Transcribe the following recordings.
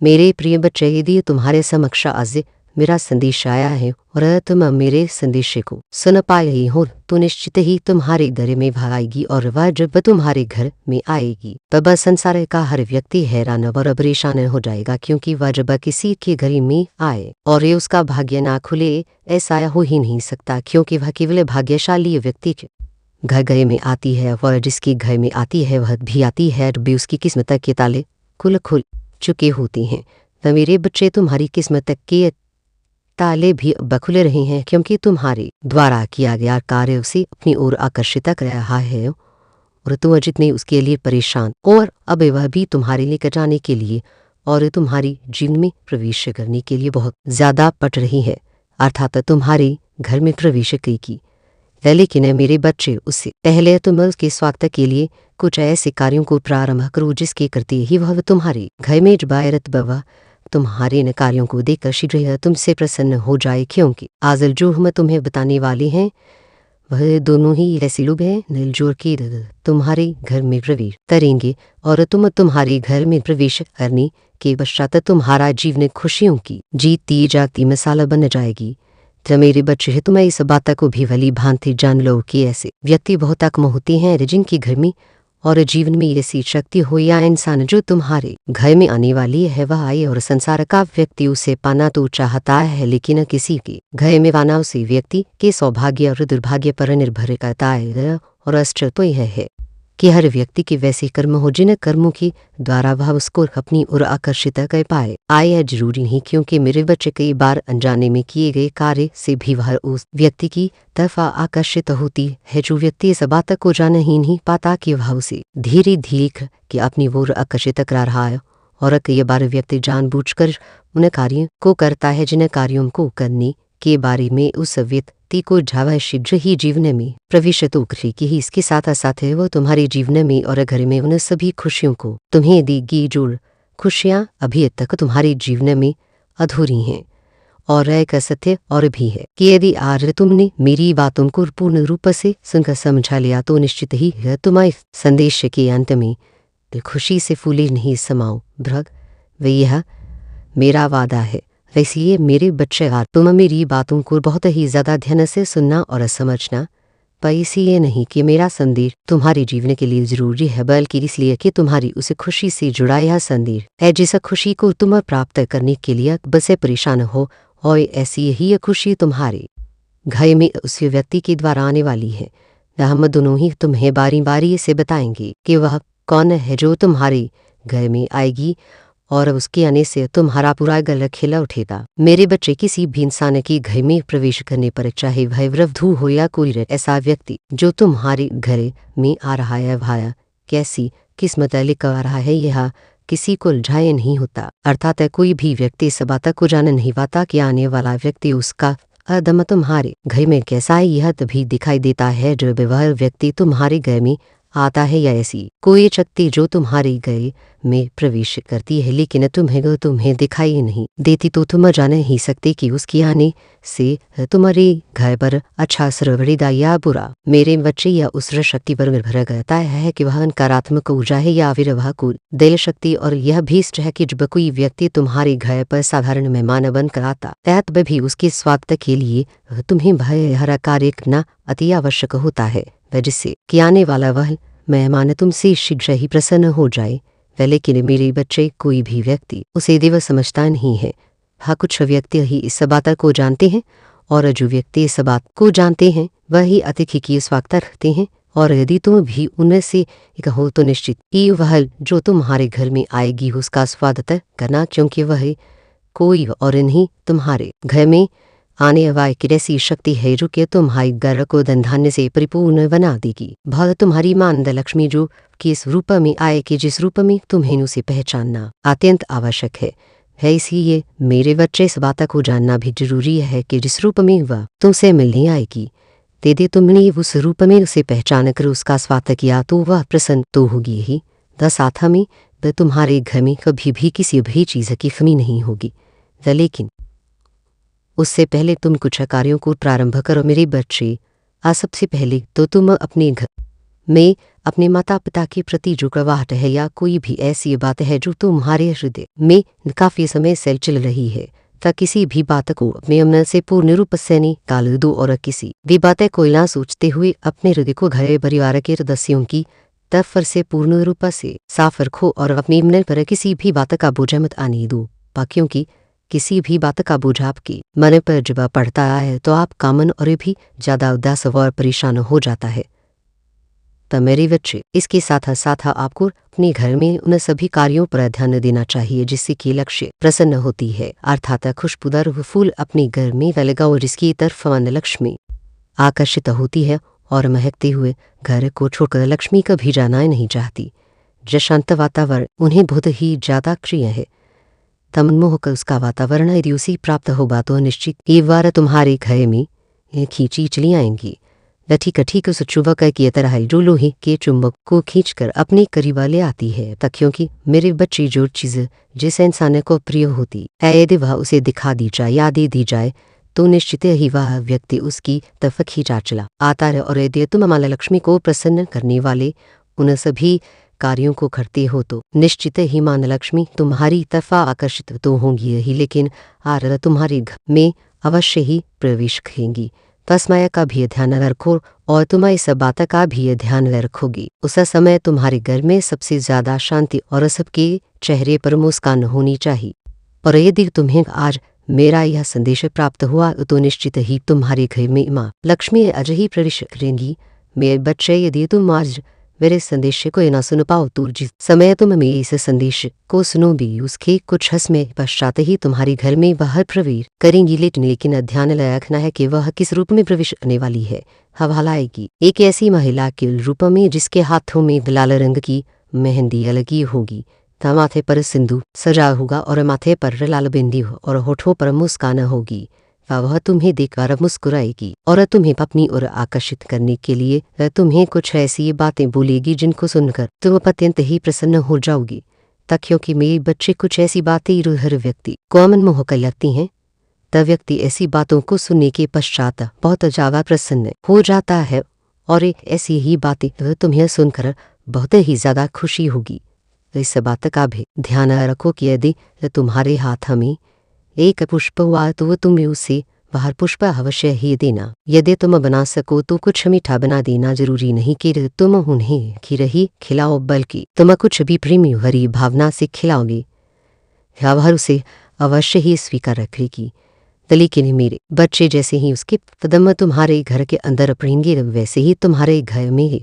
मेरे प्रिय बच्चे, यदि तुम्हारे समक्ष आज मेरा संदेश आया है और तुम मेरे संदेश को सुन पा रही हो तो निश्चित ही तुम्हारे घर में आएगी, और वह जब तुम्हारे घर में आएगी तब संसार का हर व्यक्ति हैरान और परेशान हो जाएगा, क्योंकि वह जब किसी के घर में आए और ये उसका भाग्य ना खुले, ऐसा हो ही नहीं सकता, क्योंकि वह केवल भाग्यशाली व्यक्ति घर घर में आती है। वह जिसके घर में आती है वह भी आती है भी उसकी किस्मत के ताले खुल चुके होते हैं। तो मेरे बच्चे, तुम्हारी किस्मत के ताले भी अब खुल रहे हैं, क्योंकि तुम्हारे द्वारा किया गया कार्य उसे अपनी ओर आकर्षित कर रहा है, और तुम जितने उसके लिए परेशान, और अब वह भी तुम्हारे लेकर जाने के लिए और तुम्हारी जीवन में प्रवेश करने के लिए बहुत ज्यादा पट रही है, अर्थात तुम्हारे घर में प्रवेश की। लेकिन मेरे बच्चे, उससे पहले तुम उसके स्वागत के लिए कुछ ऐसे कार्यों को प्रारंभ करो जिसके करते ही वह तुम्हारे घर में जबायरत बवा तुम्हारे इन कार्यों को देखकर शीघ्र तुमसे प्रसन्न हो जाए, क्योंकि आज जो हम तुम्हें बताने वाले हैं वह दोनों ही ऐसे लोग हैं नीलजोर के तुम्हारे घर में प्रवेश करेंगे, और तुम्हारे घर में प्रवेश करने के पश्चात तुम्हारा जीवन खुशियों की जीती जागती मिसाल बन जाएगी। तो मेरे बच्चे, तुम्हें इस बात को भी भली भांति जान लो कि ऐसे व्यक्ति बहुत कम होते हैं जिनके घर में और जीवन में ऐसी शक्ति हो या इंसान जो तुम्हारे घर में आने वाली है वह आए, और संसार का व्यक्ति उसे पाना तो चाहता है, लेकिन किसी के घर में पाना उसे व्यक्ति के सौभाग्य और दुर्भाग्य पर निर्भर करता है। और आश्चर्य तो यह है कि हर व्यक्ति के वैसे कर्म हो जिन कर्मों के द्वारा वह उसको अपनी ओर आकर्षित कर पाए। आय जरूरी नहीं, क्योंकि मेरे बच्चे कई बार अनजाने में किए गए कार्य से भी वह उस व्यक्ति की तरफ आकर्षित होती है जो व्यक्ति इस बात को जान ही नहीं पाता कि वह उसे धीरे धीरे कि अपनी ओर आकर्षित करा रहा है। और कई बार व्यक्ति जानबूझकर उन कार्यों को करता है जिन कार्यों को करने के बारे में उस व्यक्ति को जावा शीघ्र ही जीवन में प्रवेश तो करेगी ही। इसके साथ साथ वो तुम्हारे जीवन में और घर में उन सभी खुशियों को तुम्हें देगी जो खुशियां अभी तक तुम्हारे जीवन में अधूरी हैं। और एक सत्य और भी है कि यदि आज तुमने मेरी बातों को पूर्ण रूप से सुनकर समझा लिया तो निश्चित ही तुम्हारे संदेश के अंत में खुशी से फूले नहीं समाओ भ्रग, वे यह मेरा वादा है। वैसे ये मेरे बच्चे, तुम मेरी बातों को बहुत ही ज्यादा ध्यान से सुनना और समझना, पर इसलिए नहीं कि मेरा संदेश तुम्हारे जीवन के लिए जरूरी है, बल्कि इसलिए कि तुम्हारी उस खुशी से जुड़ा यह संदेश है जिस खुशी को तुम प्राप्त करने के लिए बस परेशान हो, और ऐसी ही खुशी तुम्हारे घर में उस व्यक्ति के द्वारा आने वाली है। हम दोनों ही तुम्हें बारी बारी से बताएंगे कि वह कौन है जो तुम्हारे घर में आएगी, और उसके आने से तुम्हारा पूरा गला खिला उठेगा। मेरे बच्चे, किसी भी इंसान के घर में प्रवेश करने पर, चाहे वह वृद्ध हो या कोई ऐसा व्यक्ति जो तुम्हारे घर में आ रहा है, वह कैसी किस्मत लेकर आ रहा है यह किसी को उलझाए नहीं होता। अर्थात कोई भी व्यक्ति इस बात को जान नहीं पाता कि आने वाला व्यक्ति उसका अदम तुम्हारे घर में कैसा है, यह तभी दिखाई देता है जब वह व्यक्ति तुम्हारे घर में आता है, या ऐसी कोई शक्ति जो तुम्हारे घर में प्रवेश करती है लेकिन तुम्हें दिखाई नहीं देती, तो तुम जान ही सकते कि उसके आने से तुम्हारे घर पर अच्छा असर पड़ेगा या बुरा। मेरे बच्चे, या उस शक्ति पर निर्भर करता है कि वह नकारात्मक ऊर्जा है या फिर वह कोई दिल शक्ति। और यह भी है कि जब कोई व्यक्ति तुम्हारे घर पर साधारण मेहमान बनकर आता है तब भी उसके स्वागत के लिए तुम्हें भय हरा कार्य करना अति आवश्यक होता है, जिससे कि आने वाला वह मेहमान तुमसे शीघ्र ही प्रसन्न हो जाए। लेकिन मेरे बच्चे, कोई भी व्यक्ति उसे देव समझता नहीं है। हाँ, कुछ व्यक्ति ही इस बात को जानते हैं, और जो व्यक्ति इस बात को जानते हैं वह ही अतिथि की स्वागत रखते हैं। और यदि तुम भी उनमें से कहो तो निश्चित ही वह जो तुम्हारे घर में आएगी उसका स्वागत करना, क्योंकि वह कोई और नहीं तुम्हारे घर में आने वाली एक ऐसी शक्ति है जो कि तुम्हारे घर को धन धान्य से परिपूर्ण बना देगी। भव तुम्हारी मानद लक्ष्मी जो कि इस रूप में आए कि जिस रूप में तुम्हें उसे पहचानना अत्यंत आवश्यक है। इसलिए मेरे बच्चे, इस बात को जानना भी जरूरी है कि जिस रूप में वह तुमसे मिलने आएगी, यदि तुमने उस रूप में उसे पहचान कर उसका स्वागत किया तो वह प्रसन्न तो होगी ही, साथ में तुम्हारे घर में कभी भी किसी भी चीज की कमी नहीं होगी। लेकिन उससे पहले तुम कुछ कार्यों को प्रारंभ करो मेरे बच्चे। सबसे पहले तो तुम अपने घर में अपने माता पिता के प्रति जो कड़वाहट है या कोई भी ऐसी बात है जो तुम्हारे हृदय में काफी समय से चल रही है, तो किसी भी बात को अपने मन से पूर्ण रूप से निकाल दो और किसी भी बातें को ना सोचते हुए अपने हृदय को घर परिवार के सदस्यों की तरफ से पूर्ण रूप से साफ रखो और अपने मन पर किसी भी बात का बोझ मत आने दो, क्योंकि किसी भी बात का बोझ आपके मन पर जब पड़ता है तो आपका मन और भी ज्यादा उदास और परेशान हो जाता है। तो मेरे बच्चे, इसके साथ साथ आपको अपने घर में उन सभी कार्यों पर ध्यान देना चाहिए जिससे कि लक्ष्य प्रसन्न होती है, अर्थात खुशबूदार फूल अपने घर में लगाओ जिसकी तरफ मन लक्ष्मी आकर्षित होती है और महकते हुए घर को छोड़कर लक्ष्मी कभी जाना नहीं चाहती। जो शांत वातावरण उन्हें बहुत ही ज्यादा प्रिय है, तब मनमोहक उसका वातावरण यदि उसी प्राप्त होगा तो निश्चित ये बार तुम्हारे घर में खींची चली आएंगी। ठीक उस चुंबक की तरह जो लोहे के चुंबक को खींचकर अपने करीब ले आती है, तक क्योंकि मेरे बच्चे जो चीज जिस इंसान को प्रिय होती है यदि वह उसे दिखा दी जाए या दे दी जाए तो निश्चित ही वह व्यक्ति उसकी तरफ खींचा चला आता है। और यदि तुम माला लक्ष्मी को प्रसन्न करने वाले उन सभी कार्यों को करते हो तो निश्चित ही मान लक्ष्मी तुम्हारी तरफ आकर्षित तो होंगी ही, लेकिन आर तुम्हारे घर में अवश्य ही प्रवेश करेंगी। तस्मय का भी ध्यान रखो और तुम इस बात का भी ध्यान रखोगी। उस समय तुम्हारे घर में सबसे ज्यादा शांति और सबके चेहरे पर मुस्कान होनी चाहिए। और यदि तुम्हें आज मेरा यह संदेश प्राप्त हुआ तो निश्चित ही तुम्हारे घर में माँ लक्ष्मी आज ही प्रवेश करेंगी। मेरे बच्चे, यदि तुम आज मेरे संदेश को न सुन पाओ तो जिस समय तुम मेरे इस संदेश को सुनोगी उसके कुछ समय पश्चात ही तुम्हारे घर में वह प्रवेश करेंगी। लेकिन ध्यान रखना है कि वह किस रूप में प्रवेश करने वाली है। हवा लाएगी एक ऐसी महिला के रूप में जिसके हाथों में लाल रंग की मेहंदी लगी होगी, माथे पर सिंदूर सजा होगा और माथे पर लाल बिंदी और होठों पर मुस्कान होगी। वह तुम्हें देखकर मुस्कुराएगी और तुम्हें अपनी ओर आकर्षित करने के लिए तुम्हें कुछ ऐसी बातें बोलेगी जिनको सुनकर तुम अत्यंत ही प्रसन्न हो जाओगी। तक क्योंकि मेरे बच्चे कुछ ऐसी बातें हर व्यक्ति को मनमोहक लगती हैं, तब व्यक्ति ऐसी बातों को सुनने के पश्चात बहुत ज्यादा प्रसन्न हो जाता है और एक ऐसी ही बातें तुम्हें सुनकर बहुत ही ज्यादा खुशी होगी। इस बात का भी ध्यान रखो कि यदि तुम्हारे हाथ में एक पुष्प हुआ तो तुम्हें उसे बाहर पुष्प अवश्य ही देना। यदि तुम बना सको तो कुछ मीठा बना देना, जरूरी नहीं कि तुम उन्हें खीर ही खिलाओ बल्कि तुम कुछ भी प्रेमी भरी भावना से खिलाओगे, वह उसे अवश्य ही स्वीकार रखेगी। लेकिन मेरे बच्चे, जैसे ही उसके कदम तुम्हारे घर के अंदर पड़ेंगे वैसे ही तुम्हारे घर में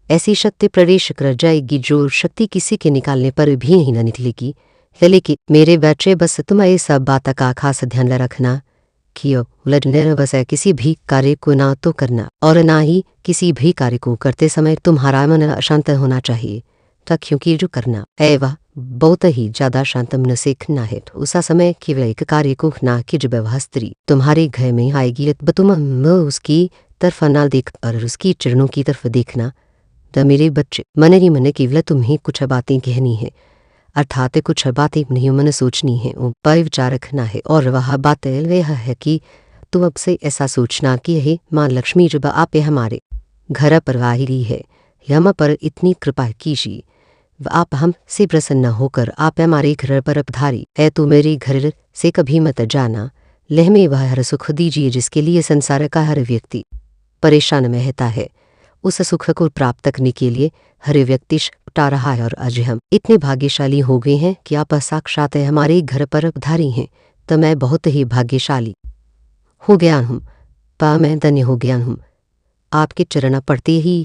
ऐसी शक्ति प्रवेश कर जाएगी जो शक्ति किसी के निकालने पर भी नहीं न निकलेगी। लेकिन मेरे बच्चे, बस तुम इस बात का खास ध्यान रखना कि उलझने बस किसी भी कार्य को ना तो करना और ना ही किसी भी कार्य को करते समय तुम्हारा मन अशांत होना चाहिए। तो क्योंकि जो करना है वह बहुत ही ज्यादा शांत मन से करना है, तो उस समय केवल एक कार्य को ना कि जब वह स्त्री तुम्हारे घर में आएगी तुम उसकी तरफ ना देख और उसकी चरणों की तरफ देखना। तो मेरे बच्चे, मन ही मन केवल तुम्हें कुछ बातें कहनी है, अर्थात कुछ बातें नहीं मन सोचनी है, उपाय विचार रखना है। और वह बात यह है कि तुम अब से ऐसा सोचना कि हे माँ लक्ष्मी, जब आप हमारे घर पर आई है, हम पर इतनी कृपा कीजिए, आप हम से प्रसन्न होकर आप हमारे घर पर पधारी है, तो मेरे घर से कभी मत जाना। लह में वह हर सुख दीजिए जिसके लिए संसार का हर व्यक्ति परेशान रहता है। उस सुख को प्राप्त करने के लिए हर व्यक्ति छुटा रहा है और आज हम इतने भाग्यशाली हो गए हैं कि आप साक्षात हमारे घर पर पधारी हैं। तो मैं बहुत ही भाग्यशाली हो गया हूँ, मैं धन्य हो गया हूँ। आपके चरण पड़ते ही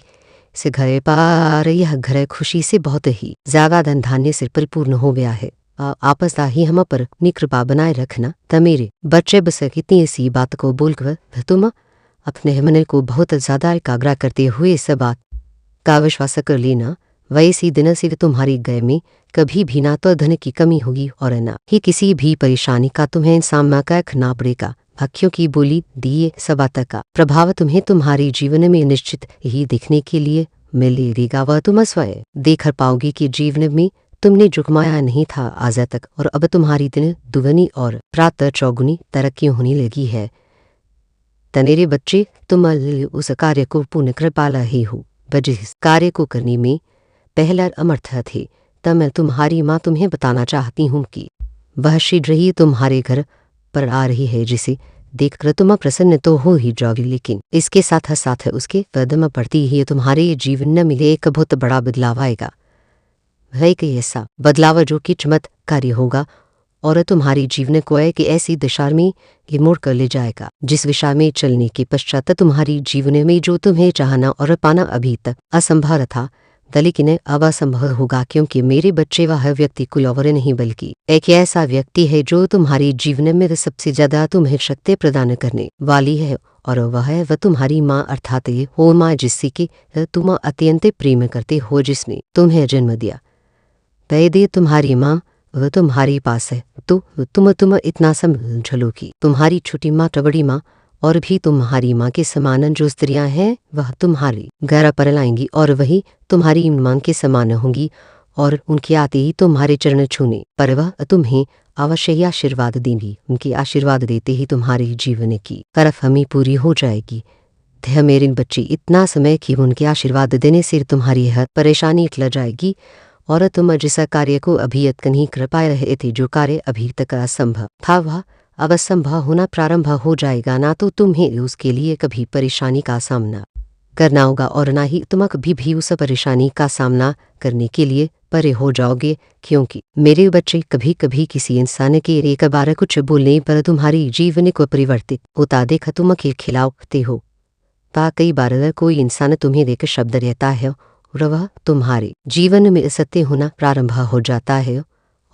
से घर पर यह घर खुशी से बहुत ही ज्यादा धन धान्य से परिपूर्ण हो गया है। आपस ही हम पर अपनी कृपा बनाए रखना। तो मेरे बच्चे, बस कितनी ऐसी बात को बोलकर तुम अपने मन को बहुत ज्यादा एकाग्र करते हुए इस बात का विश्वास कर लेना, वैसी दिन से तुम्हारी घर में कभी भी ना तो धन की कमी होगी और ना ही किसी भी परेशानी का तुम्हें सामना करना पड़ेगा। भक्यों की बोली दिए सबात का प्रभाव तुम्हें तुम्हारे जीवन में निश्चित ही देखने के लिए मिलेगा। वह तुम स्वयं देख पाओगी कि जीवन में तुमने झुकमाया नहीं था आज तक, और अब तुम्हारी दिन दुगनी और प्रातः चौगुनी तरक्की होने लगी है। मेरे बच्चे, तुम उस कार्य को पूर्ण कर पा रहे हो। पर जिस कार्य को करने में पहला अमर्थ थे, तब मैं तुम्हारी माँ तुम्हें बताना चाहती हूँ कि वह शीघ्र ही तुम्हारे घर पर आ रही है, जिसे देखकर तुम प्रसन्न तो हो ही जाओगी, लेकिन इसके साथ साथ उसके कदम पड़ती ही तुम्हारे जीवन में मिले एक बहुत बड़ा बदलाव आएगा। वह एक ऐसा बदलाव जो कि चमत्कारी होगा और तुम्हारी जीवन को एक ऐसी दिशा में ये मोड़ कर ले जाएगा जिस दिशा में चलने के पश्चात तुम्हारी जीवन में जो तुम्हें चाहना और पाना अभी तक असंभव था, लेकिन अब असंभव होगा, क्योंकि मेरे बच्चे वह व्यक्ति कोई और नहीं बल्कि एक ऐसा व्यक्ति है जो तुम्हारे जीवन में सबसे ज्यादा तुम्हें शक्ति प्रदान करने वाली है, और वह तुम्हारी माँ अर्थात ये हो माँ जिससे कि तुम अत्यंत प्रेम करते हो, जिसने तुम्हें जन्म दिया। पैदे तुम्हारी माँ वह तुम्हारे पास है, तो तुम इतना समझ लो कि तुम्हारी छोटी माँ बड़ी माँ और भी तुम्हारी माँ के समान जो स्त्रियां हैं वह तुम्हारी घर पर लाएंगी और वही तुम्हारी माँ के समान होंगी, और उनके आते ही तुम्हारे चरण छूने पर वह तुम्हें अवश्य ही आशीर्वाद देंगी। उनके आशीर्वाद देते ही तुम्हारे जीवन की तरफ हमें पूरी हो जाएगी। थे मेरे बच्चे, इतना समय कि उनके आशीर्वाद देने से तुम्हारी हर परेशानी टल जाएगी और तुम जिस कार्य को अभी तक नहीं कर पाए रहे थे, जो कार्य अभी तक असंभव था, वह अब संभव होना प्रारंभ हो जाएगा। ना तो तुम्हें उसके लिए कभी परेशानी का सामना करना होगा और ना ही तुम कभी भी उस परेशानी का सामना करने के लिए परे हो जाओगे, क्योंकि मेरे बच्चे कभी कभी किसी इंसान के एक बार कुछ बोलने पर तुम्हारी जीवन को परिवर्तित होता देखा तुम के खिलाफते हो। कई बार कोई इंसान तुम्हें देख शब्द रहता है और वह तुम्हारे जीवन में सत्य होना प्रारंभ हो जाता है,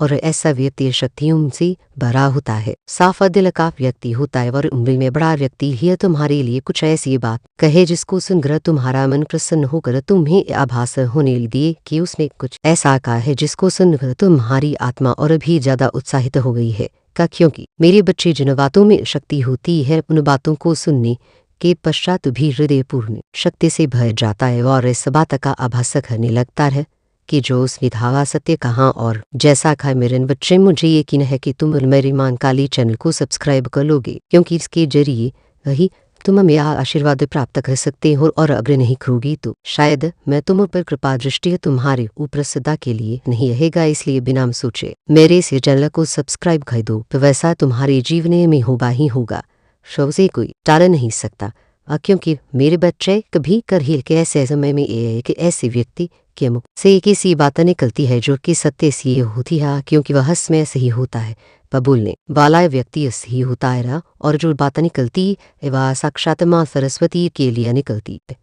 और ऐसा व्यक्ति शक्तियों से भरा होता है, साफ दिल का व्यक्ति होता है, और उम्र में बड़ा व्यक्ति ही तुम्हारे लिए कुछ ऐसी बात कहे जिसको सुनकर तुम्हारा मन प्रसन्न होकर तुम्हें आभास होने दिए कि उसने कुछ ऐसा कहा है जिसको सुनकर तुम्हारी आत्मा और भी ज्यादा उत्साहित हो गई है। क्योंकि मेरे बच्चे जिन बातों में शक्ति होती है उन बातों को सुनने के पश्चात भी हृदय पूर्ण शक्ति से भर जाता है और इस बात का आभास करने लगता है कि जो उसने धावा सत्य कहा और जैसा कहा। मेरे बच्चे, मुझे यकीन है कि तुम मेरी मां काली चैनल को सब्सक्राइब कर लोगे, क्योंकि इसके जरिए वही तुम मेरा आशीर्वाद प्राप्त कर सकते हो, और अगर नहीं करोगी तो शायद मैं तुम पर कृपा दृष्टि तुम्हारे ऊपर सदा के लिए नहीं रहेगा। इसलिए बिना सोचे मेरे इस चैनल को सब्सक्राइब कर दो, तो वैसा तुम्हारे जीवन में होगा ही होगा, शव से कोई टाल नहीं सकता। क्योंकि मेरे बच्चे कभी कर ही के ऐसे समय में एक ऐसे व्यक्ति के मुख से एक ऐसी बात निकलती है जो कि सत्य सी होती है, क्योंकि वह समय सही होता है, पर बोलने वाला व्यक्ति सही होता है, और जो बात निकलती है वह साक्षात माँ सरस्वती के लिए निकलती है,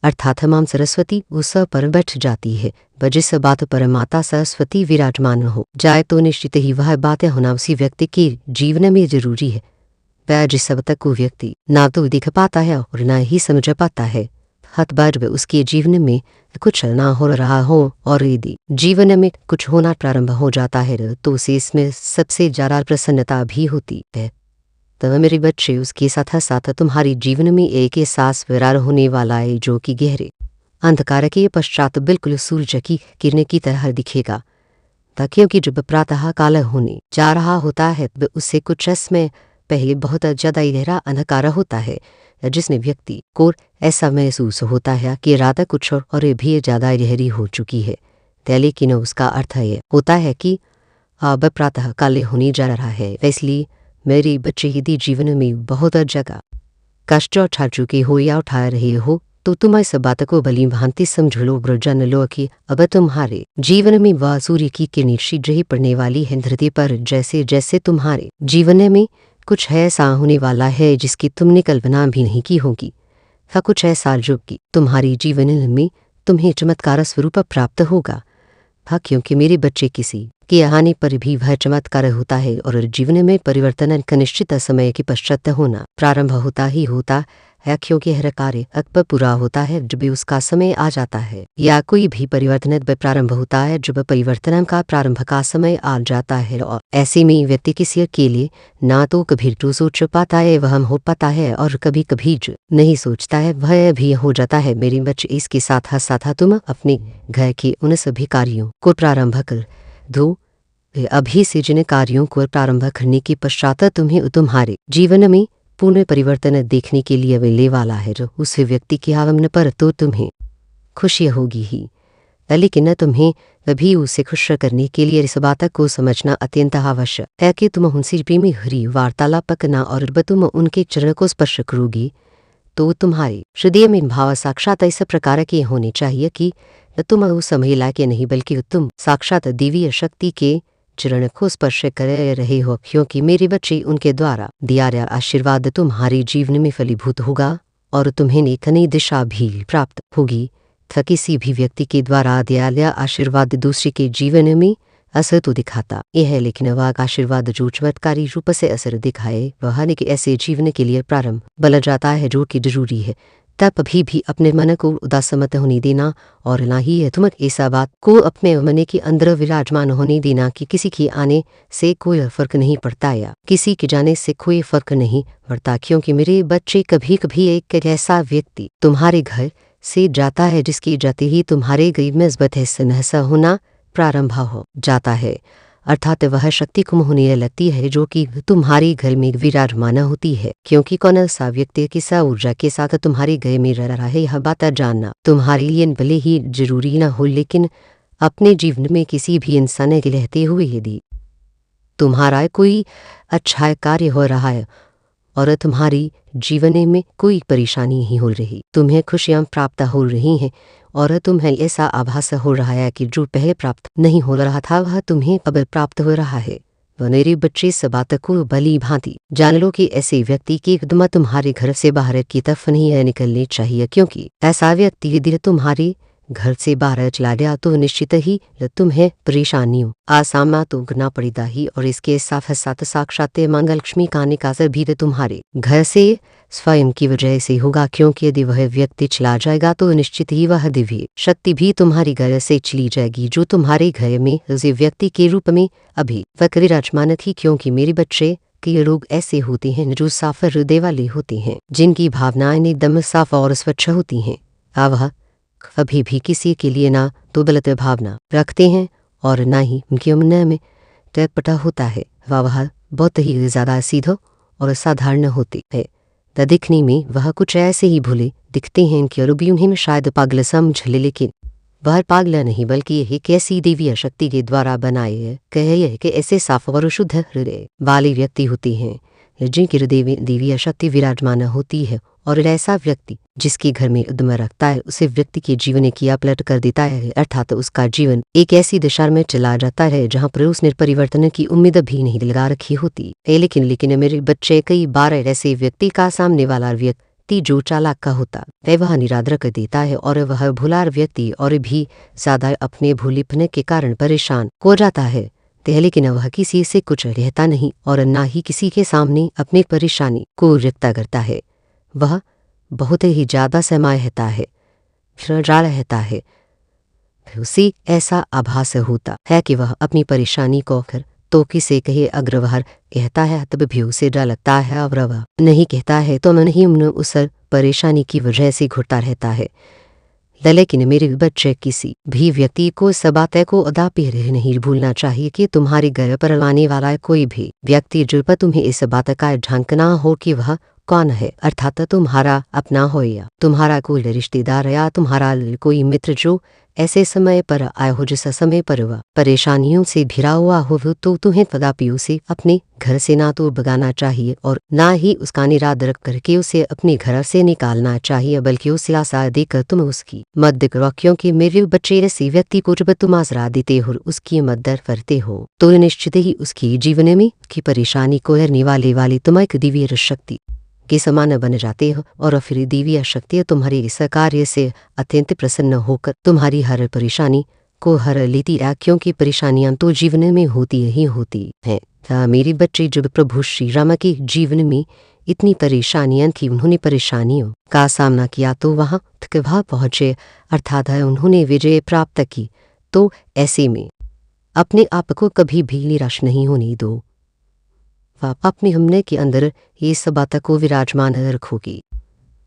अर्थात माँ सरस्वती उस पर बैठ जाती है। जिस बात पर माता सरस्वती विराजमान हो जाए तो निश्चित ही वह बात होना उसी व्यक्ति के जीवन में जरूरी है। जिस सब तक को व्यक्ति ना तो दिख पाता है और ना ही समझ पाता है, हत बार उसके जीवन में कुछ ना हो रहा हो और यदि जीवन में कुछ होना प्रारंभ हो जाता है तो उसे इसमें सबसे ज्यादा प्रसन्नता भी होती है। तब मेरे बच्चे, उसके साथ साथ तुम्हारी जीवन में एक एहसास विरार होने वाला है जो कि गहरे अंधकार के पश्चात बिल्कुल सूरज की किरण की तरह दिखेगा। क्योंकि जब प्रातः काल होने जा रहा होता है तब उससे कुछ समय पहले बहुत ज्यादा गहरा अंधकार होता है, जिसने व्यक्ति को ऐसा महसूस होता है कि रात कुछ और भी ज्यादा गहरी हो चुकी है। लेकिन उसका अर्थ यह होता है कि अब प्रातः काल होने जा रहा है। इसलिए मेरे बच्चे यदि जीवन में बहुत जगह कष्ट उठा चुके हो या उठा रहे हो तो तुम इस बात को भली भांति समझ लो और जान लो कि अब तुम्हारे जीवन में वह सूर्य की किरणें शीघ्र ही पड़ने वाली है धरती पर। जैसे जैसे तुम्हारे जीवन में कुछ ऐसा होने वाला है जिसकी तुमने कल्पना भी नहीं की होगी, कुछ ऐसा जो कि तुम्हारी जीवन में तुम्हें चमत्कार स्वरूप प्राप्त होगा। क्योंकि मेरे बच्चे, किसी के आने पर भी वह चमत्कार होता है और जीवन में परिवर्तन का निश्चित समय के पश्चात होना प्रारंभ होता ही होता है, क्योंकि हर कार्य अक्ब पूरा होता है जब उसका समय आ जाता है, या कोई भी परिवर्तन प्रारंभ होता है जब परिवर्तन का प्रारंभ का समय आ जाता है। और ऐसे में व्यक्ति किसी के लिए ना तो कभी तो सोच पाता है वह हो पाता है, और कभी कभी जो नहीं सोचता है वह भी हो जाता है। मेरे बच्चे, इसके साथ साथ तुम अपने घर के उन सभी कार्यों को प्रारंभ कर दो। अभी से जिन कार्यों को प्रारंभ करने के पश्चात तुम्हें तुम्हारे जीवन में पूर्ण परिवर्तन देखने के लिए मिलने वाला है, जो उस व्यक्ति के आगमन पर तो तुम्हें खुशी होगी ही, लेकिन तुम्हें अभी उसे खुश करने के लिए इस बात को समझना अत्यंत आवश्यक है कि तुम उनसे प्रेमी हरी वार्तालाप करना और जब तुम उनके चरण को स्पर्श करोगी तो तुम्हारे हृदय में भाव साक्षात इस प्रकार के होने चाहिए कि तुम उस महिला के नहीं बल्कि तुम साक्षात दिव्य शक्ति के चरण को स्पर्श कर रहे हो, क्योंकि मेरे बच्चे उनके द्वारा दिया गया आशीर्वाद तुम्हारे जीवन में फलीभूत होगा और तुम्हें एक नई दिशा भी प्राप्त होगी। किसी भी व्यक्ति के द्वारा दिया गया आशीर्वाद दूसरे के जीवन में असर तो दिखाता यह है, लेकिन वह आशीर्वाद जो चमत्कारी रूप से असर दिखाए वह एक ऐसे जीवन के लिए प्रारंभ बन जाता है जो कि जरूरी है। तब भी अपने मन को उदास मत होने देना और ना ही है तुम ऐसा बात को अपने मन के अंदर विराजमान होने देना कि किसी के आने से कोई फर्क नहीं पड़ता या किसी के जाने से कोई फर्क नहीं पड़ता, क्योंकि मेरे बच्चे कभी कभी एक ऐसा व्यक्ति तुम्हारे घर से जाता है जिसकी जाते ही तुम्हारे गरीब मजबत है होना प्रारंभ हो जाता है, अर्थात वह शक्ति कम होने लगती है जो कि तुम्हारे घर में विराजमान होती है, क्योंकि कौन सा व्यक्ति किसा ऊर्जा के साथ तुम्हारे घर में रह रहा है यह बात जानना तुम्हारे लिए भले ही जरूरी न हो, लेकिन अपने जीवन में किसी भी इंसान के रहते हुए यदि तुम्हारा कोई अच्छा कार्य हो रहा है और तुम्हारी जीवन में कोई परेशानी नहीं हो रही, तुम्हें खुशियां प्राप्त हो रही हैं और तुम्हें ऐसा आभास हो रहा है कि जो पहले प्राप्त नहीं हो रहा था वह तुम्हें अब प्राप्त हो रहा है, वह मेरे बच्चे इस बात को भली भांति जान लो कि ऐसे व्यक्ति की एकदम तुम्हारे घर से बाहर की तरफ नहीं निकलनी चाहिए, क्योंकि ऐसा व्यक्ति यदि तुम्हारे घर से बाहर चला गया तो निश्चित ही तुम्हें परेशानियों आसामा तो करना पड़ेगा ही, और इसके साथ साथ साक्षात मां लक्ष्मी का निकास भी तुम्हारे घर से स्वयं की वजह से होगा, क्योंकि यदि वह व्यक्ति चला जाएगा तो निश्चित ही वह दिव्य शक्ति भी तुम्हारे घर से चली जाएगी जो तुम्हारे घर में उस व्यक्ति के रूप में अभी वह विराजमान थी, क्योंकि मेरे बच्चे के लोग ऐसे होते हैं जो साफ हृदय वाले होते हैं, जिनकी भावनाएं एकदम साफ और स्वच्छ होती हैं, वह कभी भी किसी के लिए ना तो गलत भावना रखते हैं और ना ही उनके मन में टपटा होता है, वह बहुत ही ज्यादा सीधा और साधारण होते हैं। दिखने में वह कुछ ऐसे ही भूले दिखते हैं कि अरबी उन्हें शायद पागल समझ ले, लेकिन वह पागल नहीं बल्कि यह कैसी देवीय शक्ति के द्वारा बनाए कहे कि ऐसे साफ और शुद्ध हृदय वाले व्यक्ति होते हैं जिनकी हृदय में देवीय शक्ति विराजमान होती है, और ऐसा व्यक्ति जिसके घर में उद्यम रखता है उसे व्यक्ति के जीवन की अपलट कर देता है, अर्थात उसका जीवन एक ऐसी दिशा में चला जाता है जहां पर उसने परिवर्तन की उम्मीद भी नहीं लगा रखी होती है। लेकिन मेरे बच्चे कई बार ऐसे व्यक्ति का सामने वाला व्यक्ति जो चालाक का होता है वह निरादर कर देता है और वह भुलार व्यक्ति और भी ज्यादा अपने भूलेपन के कारण परेशान हो जाता है, लेकिन वह किसी से कुछ रहता नहीं और न ही किसी के सामने अपनी परेशानी को व्यक्त करता है, वह बहुत ही ज्यादा समय रहता है रहता है। उसे ऐसा आभास होता है कि वह अपनी परेशानी को कर तो किसे कहे अगर वह कहता है तब भी उसे डर लगता है, और वह नहीं कहता है तो मन ही मन उस परेशानी की वजह से घुटता रहता है। लेकिन मेरे बच्चे किसी भी व्यक्ति को इस बात को अदा पे नहीं भूलना चाहिए कि तुम्हारे घर पर आने वाला कोई भी व्यक्ति जो पर तुम्हें इस बात का ढांकना हो कि वह कौन है, अर्थात तुम्हारा अपना हो या तुम्हारा कोई रिश्तेदार या तुम्हारा कोई मित्र जो ऐसे समय पर आए हो जिस समय पर वह परेशानियों से घिरा हुआ हो, तो तुम्हें कदापि उसे अपने घर से ना तो भगाना चाहिए और ना ही उसका निरादर करके उसे अपने घर से निकालना चाहिए, बल्कि उसे आशा देकर तुम उसकी मदद करो, क्योंकि मेरे बच्चे ऐसे व्यक्ति को जब तुम आसरा देते हो उसकी मदद करते हो तो निश्चित ही उसकी जीवन में की परेशानी को हरने वाली तुम एक दिव्य शक्ति के समान बन जाते हो, और फिर दिव्य शक्ति तुम्हारे इस कार्य से अत्यंत प्रसन्न होकर तुम्हारी हर परेशानी को हर लेती है, क्योंकि परेशानियां तो जीवन में होती ही होती हैं। मेरे बच्चे जब प्रभु श्री राम के जीवन में इतनी परेशानियां थी, उन्होंने परेशानियों का सामना किया तो वहां तक वह पहुंचे, अर्थात उन्होंने विजय प्राप्त की, तो ऐसे में अपने आप को कभी भी निराश नहीं होने दो, अपने हमने के अंदर ये सब बात को विराजमान रखोगी।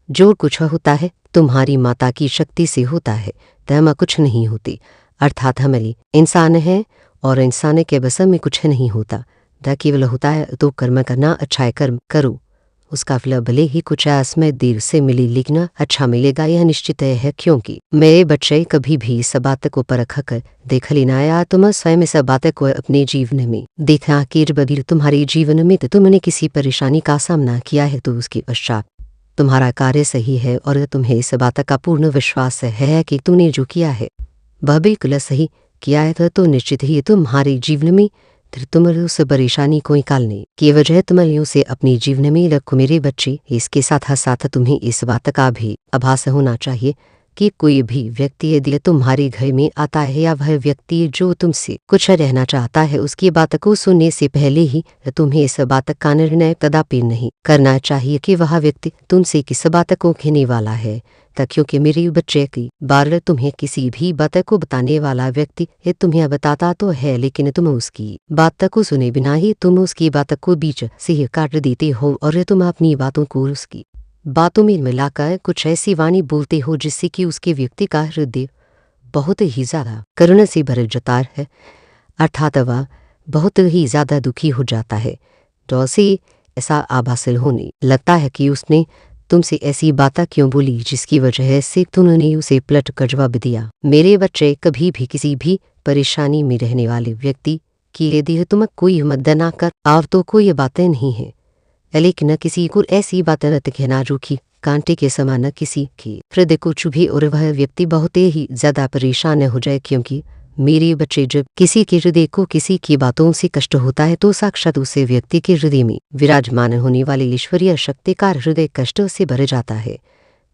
जो कुछ होता है तुम्हारी माता की शक्ति से होता है, तम कुछ नहीं होती, अर्थात हमारी इंसान है और इंसान के बस में कुछ नहीं होता, केवल होता है तो कर्म करना, अच्छा कर्म करो उसका फल भले ही कुछ समय देर से मिले लेकिन अच्छा मिलेगा, यह निश्चित है, क्योंकि मेरे बच्चे कभी भी इस बात को परख कर देख लेना या तुम स्वयं इस बात को अपने जीवन में देखना कि जब भी तुम्हारे जीवन में तुमने किसी परेशानी का सामना किया है तो उसके पश्चात तुम्हारा कार्य सही है और तुम्हें इस बात का पूर्ण विश्वास है कि तुमने जो किया है वह बिल्कुल सही किया है, तो निश्चित ही तुम्हारे जीवन में तुम उस परेशानी को निकालने की वजह तुम उसे अपने जीवन में रखो। मेरे बच्चे, इसके साथ साथ तुम्हें इस बात का भी आभास होना चाहिए कि कोई भी व्यक्ति यदि तुम्हारे घर में आता है या वह व्यक्ति जो तुमसे कुछ रहना चाहता है उसकी बात को सुनने से पहले ही तुम्हें इस बात का निर्णय कदापि नहीं करना चाहिए कि वह व्यक्ति तुमसे किस बात को कहने वाला है, क्योंकि मेरे बच्चे की बार तुम्हें किसी भी बात को बताने वाला व्यक्ति ये तुम्हें बताता तो है लेकिन तुम उसकी बात को सुने बिना ही तुम उसकी बात को बीच से ही काट देते हो और तुम अपनी बातों को उसकी बातों में मिलाकर कुछ ऐसी वाणी बोलते हो जिससे कि उसके व्यक्ति का हृदय बहुत ही ज्यादा करुणा से भर जाता है, अर्थात वह बहुत ही ज्यादा दुखी हो जाता है। तो ऐसा आभास होने लगता है कि उसने तुमसे ऐसी बात क्यों बोली जिसकी वजह से तुमने उसे पलट कर जवाब दिया। मेरे बच्चे, कभी भी किसी भी परेशानी में रहने वाले व्यक्ति की यदि तुम कोई मदद ना कर और तो कोई बातें नहीं है, लेकिन किसी को ऐसी बात न कहना जो कि कांटे के समान किसी के हृदय को चुभे और वह व्यक्ति बहुत ही ज्यादा परेशान हो जाए, क्योंकि मेरे बच्चे, जब किसी के हृदय को किसी की बातों से कष्ट होता है तो साक्षात उसे व्यक्ति के हृदय में विराजमान होने वाली ईश्वरीय शक्ति का हृदय कष्ट से भर जाता है,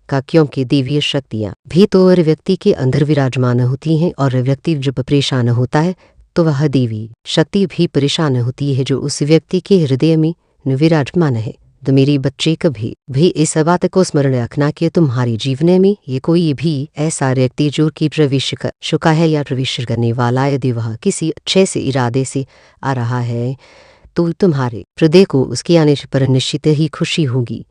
क्योंकि देवीय शक्तियाँ भी तो और व्यक्ति के अंदर विराजमान होती हैं और व्यक्ति जब परेशान होता है तो वह देवी शक्ति भी परेशान होती है जो उस व्यक्ति के हृदय में विराजमान है। तो मेरे बच्चे, कभी भी इस बात को स्मरण रखना कि तुम्हारे जीवन में ये कोई भी ऐसा व्यक्ति जो कि प्रवेश कर चुका है या प्रवेश करने वाला, यदि वह किसी अच्छे से इरादे से आ रहा है तो तुम्हारे हृदय को उसके आने पर निश्चित ही खुशी होगी,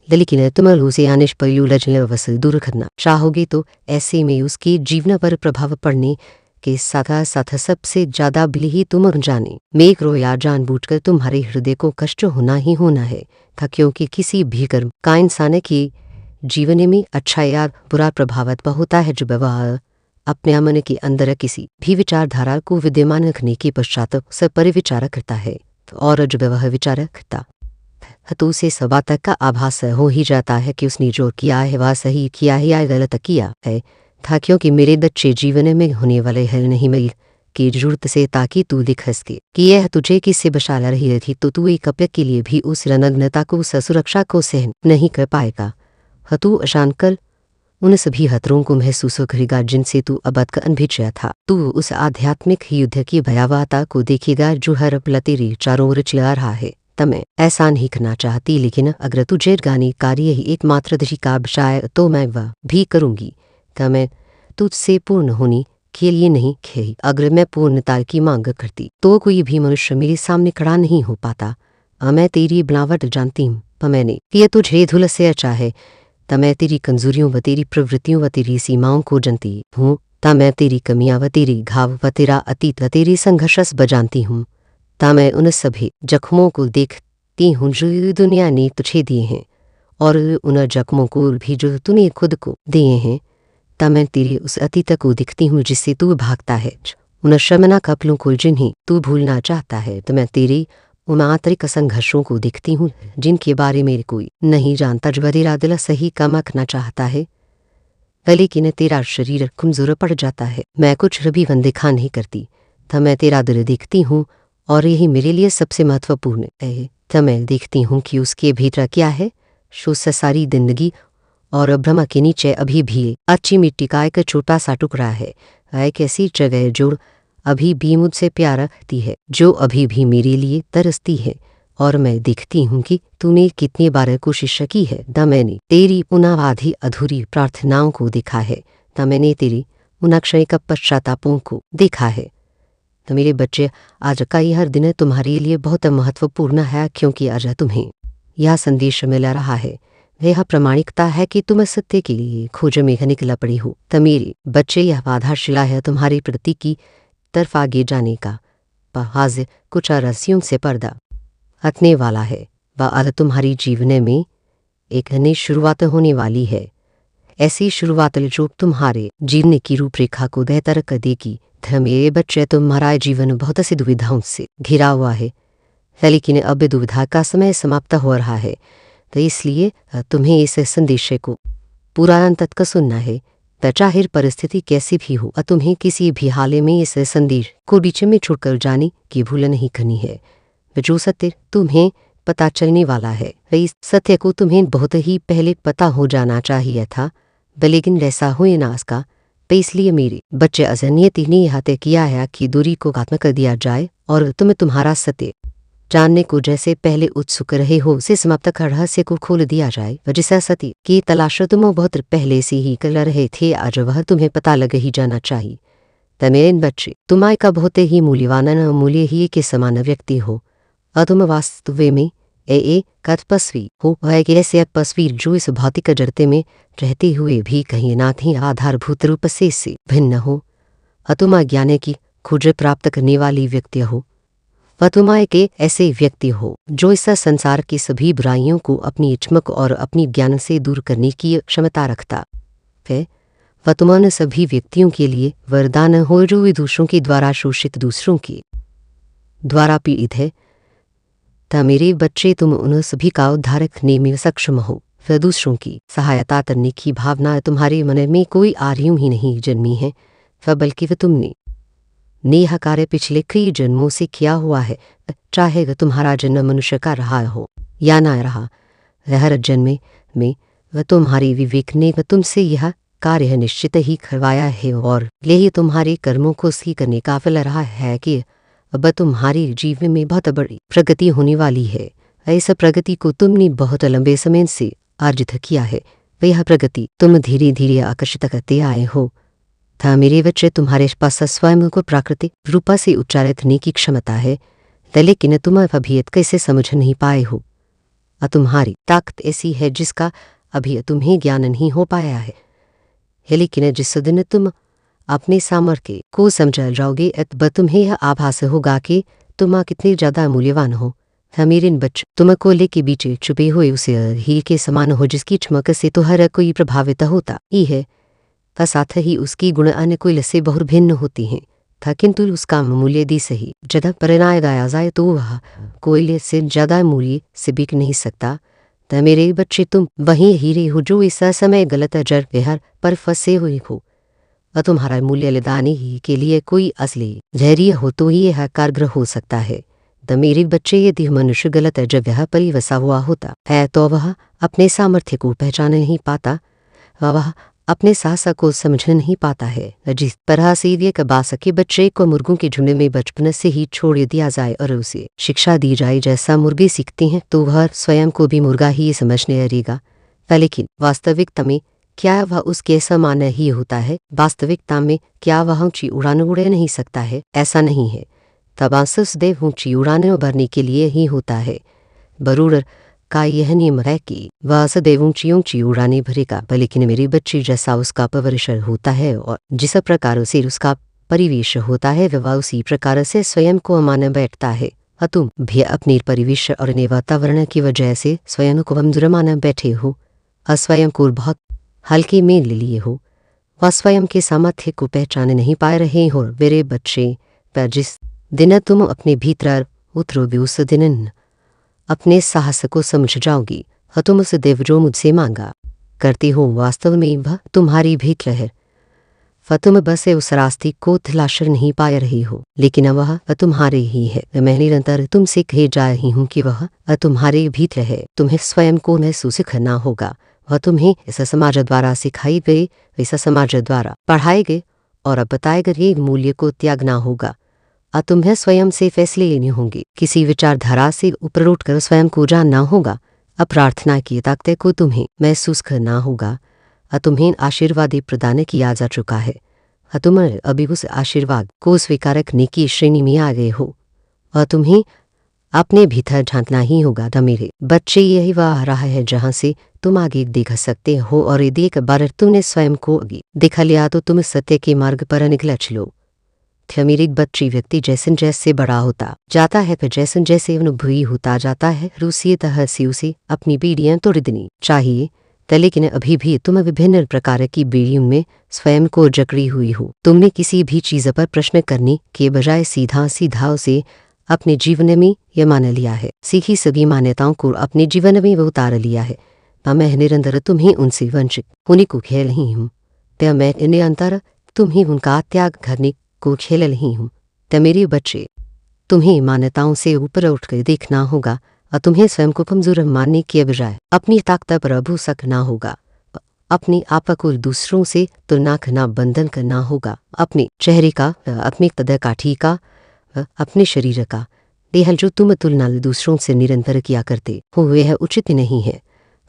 लेकिन तुम उसे आने पर उलझन दूर करना चाहोगे तो ऐसे में उसके जीवन पर प्रभाव पड़ने के साथ साथ सबसे ज्यादा बिल ही तुम जाने में करो या जानबूझकर तुम्हारे हृदय को कष्ट होना ही होना है, क्योंकि किसी भी कर्म का इंसान के जीवन में अच्छा या बुरा प्रभाव होता है जब वह अपने मन के अंदर किसी भी विचारधारा को विद्यमान रखने के पश्चात उस पर विचार करता है, और जब वह विचार करता तो उसे इस बात का आभास हो ही जाता है कि उसने जो किया है वह सही किया है या गलत किया है, क्योंकि मेरे बच्चे, जीवन में होने वाले हल नहीं मिल की जरूरत से ताकि तू लिख सके कि यह तुझे किससे बचा रही थी तो तू एक पल के लिए भी उस नग्नता को, उस सुरक्षा को सहन नहीं कर पाएगा। तू अशान कर उन सभी खतरों को महसूस करेगा जिनसे तू अब तक अनभिज्ञ था। तू उस आध्यात्मिक युद्ध की भयावहता को देखेगा जो हर पल तेरे चारों ओर चिल्ला रहा है। मैं ऐसा नहीं करना चाहती, लेकिन अगर तुझे गाने कार्य ही एकमात्र तरीका बचाए तो मैं वह भी करूंगी। मैं तुझसे पूर्ण होने के लिए नहीं कही। अगर मैं पूर्णता की मांग करती तो कोई भी मनुष्य मेरे सामने खड़ा नहीं हो पाता। मैं तेरी बनावट जानती हूँ, मैंने ये तुझे धुल से अच्छा है। मैं तेरी कमजोरियों व तेरी प्रवृत्तियों व तेरी सीमाओं को जानती हूँ। मैं तेरी कमियां व तेरी घाव व तेरा अतीत व तेरी संघर्ष बजानती हूँ। मैं उन सभी जख्मों को देखती हूँ जो दुनिया ने तुझे दिए हैं, और उन जख्मों को भी जो तूने खुद को दिए हैं। मैं तेरी उस अतीत को दिखती हूँ जिससे तू भागता है, उन शर्मनाक कपलों को जिन्हें तू भूलना चाहता है। मैं तेरी उन आंतरिक संघर्षों को दिखती हूँ जिनके बारे में कोई नहीं जानता, जो तेरा दिल सही काम रखना चाहता है लेकिन तेरा शरीर कमजोर पड़ जाता है। मैं कुछ भी दिखा नहीं करती, मैं तेरा दिल देखती हूँ और यही मेरे लिए सबसे महत्वपूर्ण है। मैं देखती हूँ कि उसके भीतर क्या है। शो सारी जिंदगी और ब्रह्मा के नीचे अभी भी अच्छी मिट्टी का एक छोटा सा टुकड़ा है, एक ऐसी जगह जो अभी भी मुझसे प्यार रखती है, जो अभी भी मेरे लिए तरसती है। और मैं देखती हूँ कि तूने कितनी बार कोशिश की है। मैंने तेरी उन आधी अधूरी प्रार्थनाओं को देखा है, मैंने तेरी उन अक्षय का पश्चातापों को देखा है। मेरे बच्चे, आज का यह दिन तुम्हारे लिए बहुत महत्वपूर्ण है, क्योंकि आज तुम्हें यह संदेश मिल रहा है, यह प्रमाणिकता है कि तुम सत्य के लिए खोज में निकला पड़ी हो। मेरे बच्चे, यह आधारशिला है तुम्हारी प्रगति की तरफ आगे जाने का। आज कुछ रस्सियों से पर्दा हटने वाला है, व आज तुम्हारी जीवन में एक नई शुरुआत होने वाली है। ऐसी शुरुआत जो तुम्हारे जीवन की रूपरेखा को बेहतर कर देगी। मेरे बच्चे, तुम्हारा जीवन बहुत सी दुविधाओं से घिरा हुआ है, लेकिन अब दुविधा का समय समाप्त हो रहा है। तो इसलिए तुम्हें इस संदेश को पूरा अंत तक सुनना है। चाहे परिस्थिति कैसी भी हो, तुम्हें किसी भी हाल में इस संदेश को बीच में छोड़कर जाने की भूल नहीं करनी है। जो सत्य तुम्हें पता चलने वाला है, इस सत्य को तुम्हें बहुत ही पहले पता हो जाना चाहिए था, लेकिन ऐसा हुए ना इसका। तो इसलिए मेरे बच्चे, अजनियति ने यह तय किया है कि दूरी को खत्म कर दिया जाए और तुम्हारा सत्य जानने को जैसे पहले उत्सुक रहे हो, उसे समाप्त कर रहस्य को खोल दिया जाए। जिस सत्य की तलाश तुम बहुत पहले से ही कर रहे थे, आज वह तुम्हें पता लग ही जाना चाहिए। तो मेरे बच्चे, तुम का बहुत ही मूल्यवान अमूल्य ही के समान व्यक्ति हो, और तुम वास्तव में एक तपस्वी हो। वह एक ऐसे तपस्वी जो इस भौतिक जड़ते में रहते हुए भी कहीं ना कहीं आधारभूत रूप से भिन्न हो। और तुम ज्ञान की खोज प्राप्त करने वाली व्यक्ति हो। वह तुम एक ऐसे व्यक्ति हो जो इस संसार की सभी बुराइयों को अपनी चमक और अपनी ज्ञान से दूर करने की क्षमता रखता है। वह तुम सभी व्यक्तियों के लिए वरदान हो जो विदुषों के द्वारा शोषित, दूसरों के द्वारा पीड़ित है। तो मेरे बच्चे, तुम उन सभी का उद्धार करने में सक्षम हो। फिर दूसरों की सहायता करने की भावना तुम्हारे मन में कोई आर्यों ही नहीं जन्मी है, बल्कि वह तुमने नेहा कार्य पिछले कई जन्मों से किया हुआ है। चाहे तुम्हारा जन्म मनुष्य का रहा हो या ना रहा, हर जन्म में वह तुम्हारी विवेक ने वह तुमसे यह कार्य निश्चित ही करवाया है, और यही तुम्हारे कर्मों को सही करने का फल रहा है कि अब तुम्हारी जीवन में बहुत बड़ी प्रगति होने वाली है। इस प्रगति को तुमने बहुत लंबे समय से अर्जित किया है। यह प्रगति तुम धीरे धीरे आकर्षित करते आए हो। था मेरे बच्चे, तुम्हारे पास स्वयं को प्राकृतिक रूप से उच्चारित करने की क्षमता है, लेकिन तुम अभी कैसे समझ नहीं पाए हो। तुम्हारी ताकत ऐसी है जिसका अभी तुम्हें ज्ञान नहीं हो पाया है, लेकिन जिस दिन तुम अपने सामर्थ्य को समझ जाओगे, तब तुम्हें यह आभास होगा कि तुम कितने ज़्यादा मूल्यवान हो। मेरे बच्चे, तुम कोयले के बीच छुपे हुए उस हीरे के समान हो जिसकी चमक से तो हर कोई प्रभावित होता ही है। साथ ही उसकी गुण अन्य कोयले से बहुत भिन्न होती हैं, था किंतु उसका मूल्य दी सही जब परिणाम गाया जाए तो वह कोयले से ज़्यादा मूल्य से बिक नहीं सकता। तो मेरे बच्चे, तुम वही हीरे हो जो इस समय गलत जड़ विहार पर फंसे हुए हो। तुम्हारा मूल्य लदाने ही के लिए कोई असली धैर्य हो तो ही यह कारगर हो सकता है। तो मेरे बच्चे, यदि मनुष्य गलत जब वह परिवसा हुआ होता है तो वह अपने सामर्थ्य को पहचान नहीं पाता, वह अपने साहस को समझ नहीं पाता है। जिस तरह से एक बास के बच्चे को मुर्गों के झुंड में बचपन से ही छोड़ दिया जाए और उसे शिक्षा दी जाए जैसा मुर्गे सीखते हैं, तो वह स्वयं को भी मुर्गा ही समझने लगेगा। लेकिन वास्तविकता में क्या वह उसके समान ही होता है? वास्तविकता में क्या वह ऊंची उड़ान उड़ नहीं सकता है? ऐसा नहीं है। तब सदैव ऊंची उड़ान भरने के लिए ही होता है। बरूर का यह नियम है कि वह सदैव ऊंची उड़ाने भरेगा, लेकिन मेरे बच्चे, जैसा उसका परिसर होता है और जिस प्रकार से उसका परिवेश होता है, वह उसी प्रकार से स्वयं को मान बैठता है। तुम भी अपने परिवेश और वातावरण की वजह से स्वयं को कमजोर मान बैठे हो, स्वयं को बहुत हल्के में ले लिए हो। वह स्वयं के सामर्थ्य को पहचान नहीं पा रहे हो। मेरे बच्चे, पर जिस दिन तुम अपने भीतर उतरोगे, उस दिन अपने साहस को समझ जाओगी। तुम उस देव जो मुझसे मांगा करते हो, वास्तव में वह तुम्हारी भीख है। तुम बस उस रास्ते को तलाश नहीं पा रही हो, लेकिन वह तुम्हारे ही है। मैं निरंतर तुमसे कहे जा रही हूँ कि वह तुम्हारे भीतर है। तुम्हें स्वयं को महसूस करना होगा। वह तुम्हें इस समाज द्वारा सिखाई गई, इस समाज द्वारा पढ़ाए गए और बताए गए मूल्य को त्यागना होगा। तुम्हें स्वयं से फैसले लेने होंगे। किसी विचारधारा से ऊपर उठकर स्वयं को जानना होगा। प्रार्थना की ताकत को तुम्हें महसूस करना होगा। तुम्हें आशीर्वाद प्रदान किया जा चुका है। तुम अभी उस आशीर्वाद को स्वीकार करने की श्रेणी में आ गए हो, और तुम्हें अपने भीतर झांकना ही होगा। मेरे बच्चे, यही वह राह है जहाँ से तुम आगे देख सकते हो, और यदि एक बार तुमने स्वयं को आगे दिखा लिया तो तुम सत्य के मार्ग पर निकल चलो। मेरे बच्चे व्यक्ति जैसे जैसे बड़ा होता जाता है फिर जैसे जैसे अनुभवी होता जाता है रूसी तरह से उसे अपनी बीड़ियां तोड़ देनी चाहिए लेकिन अभी भी तुम विभिन्न प्रकार की बीड़ियों में स्वयं को जकड़ी हुई हो। तुमने किसी भी चीज पर प्रश्न करने के बजाय सीधा सीधा उसे अपने जीवन में यह मान लिया है, सीखी सभी मान्यताओं को अपने जीवन में उतार लिया है। मैं निरंतर तुम्हें उनसे वंचित होने को खेल रही हूँ, तो मैं निरंतर तुम्हें उनका त्याग करने को खेल रही हूँ। तो मेरे बच्चे, तुम्हें मान्यताओं से ऊपर उठकर देखना होगा और तुम्हें स्वयं को कमजोर मानने के बजाय अपनी ताकत पर भरोसा करना होगा। अपने आप को दूसरों से तुलना करना बंधन करना होगा। अपने चेहरे का, अपने कदकाठी का, अपने शरीर का देह जो तुम तुलना दूसरों से निरंतर किया करते हो वह उचित नहीं है।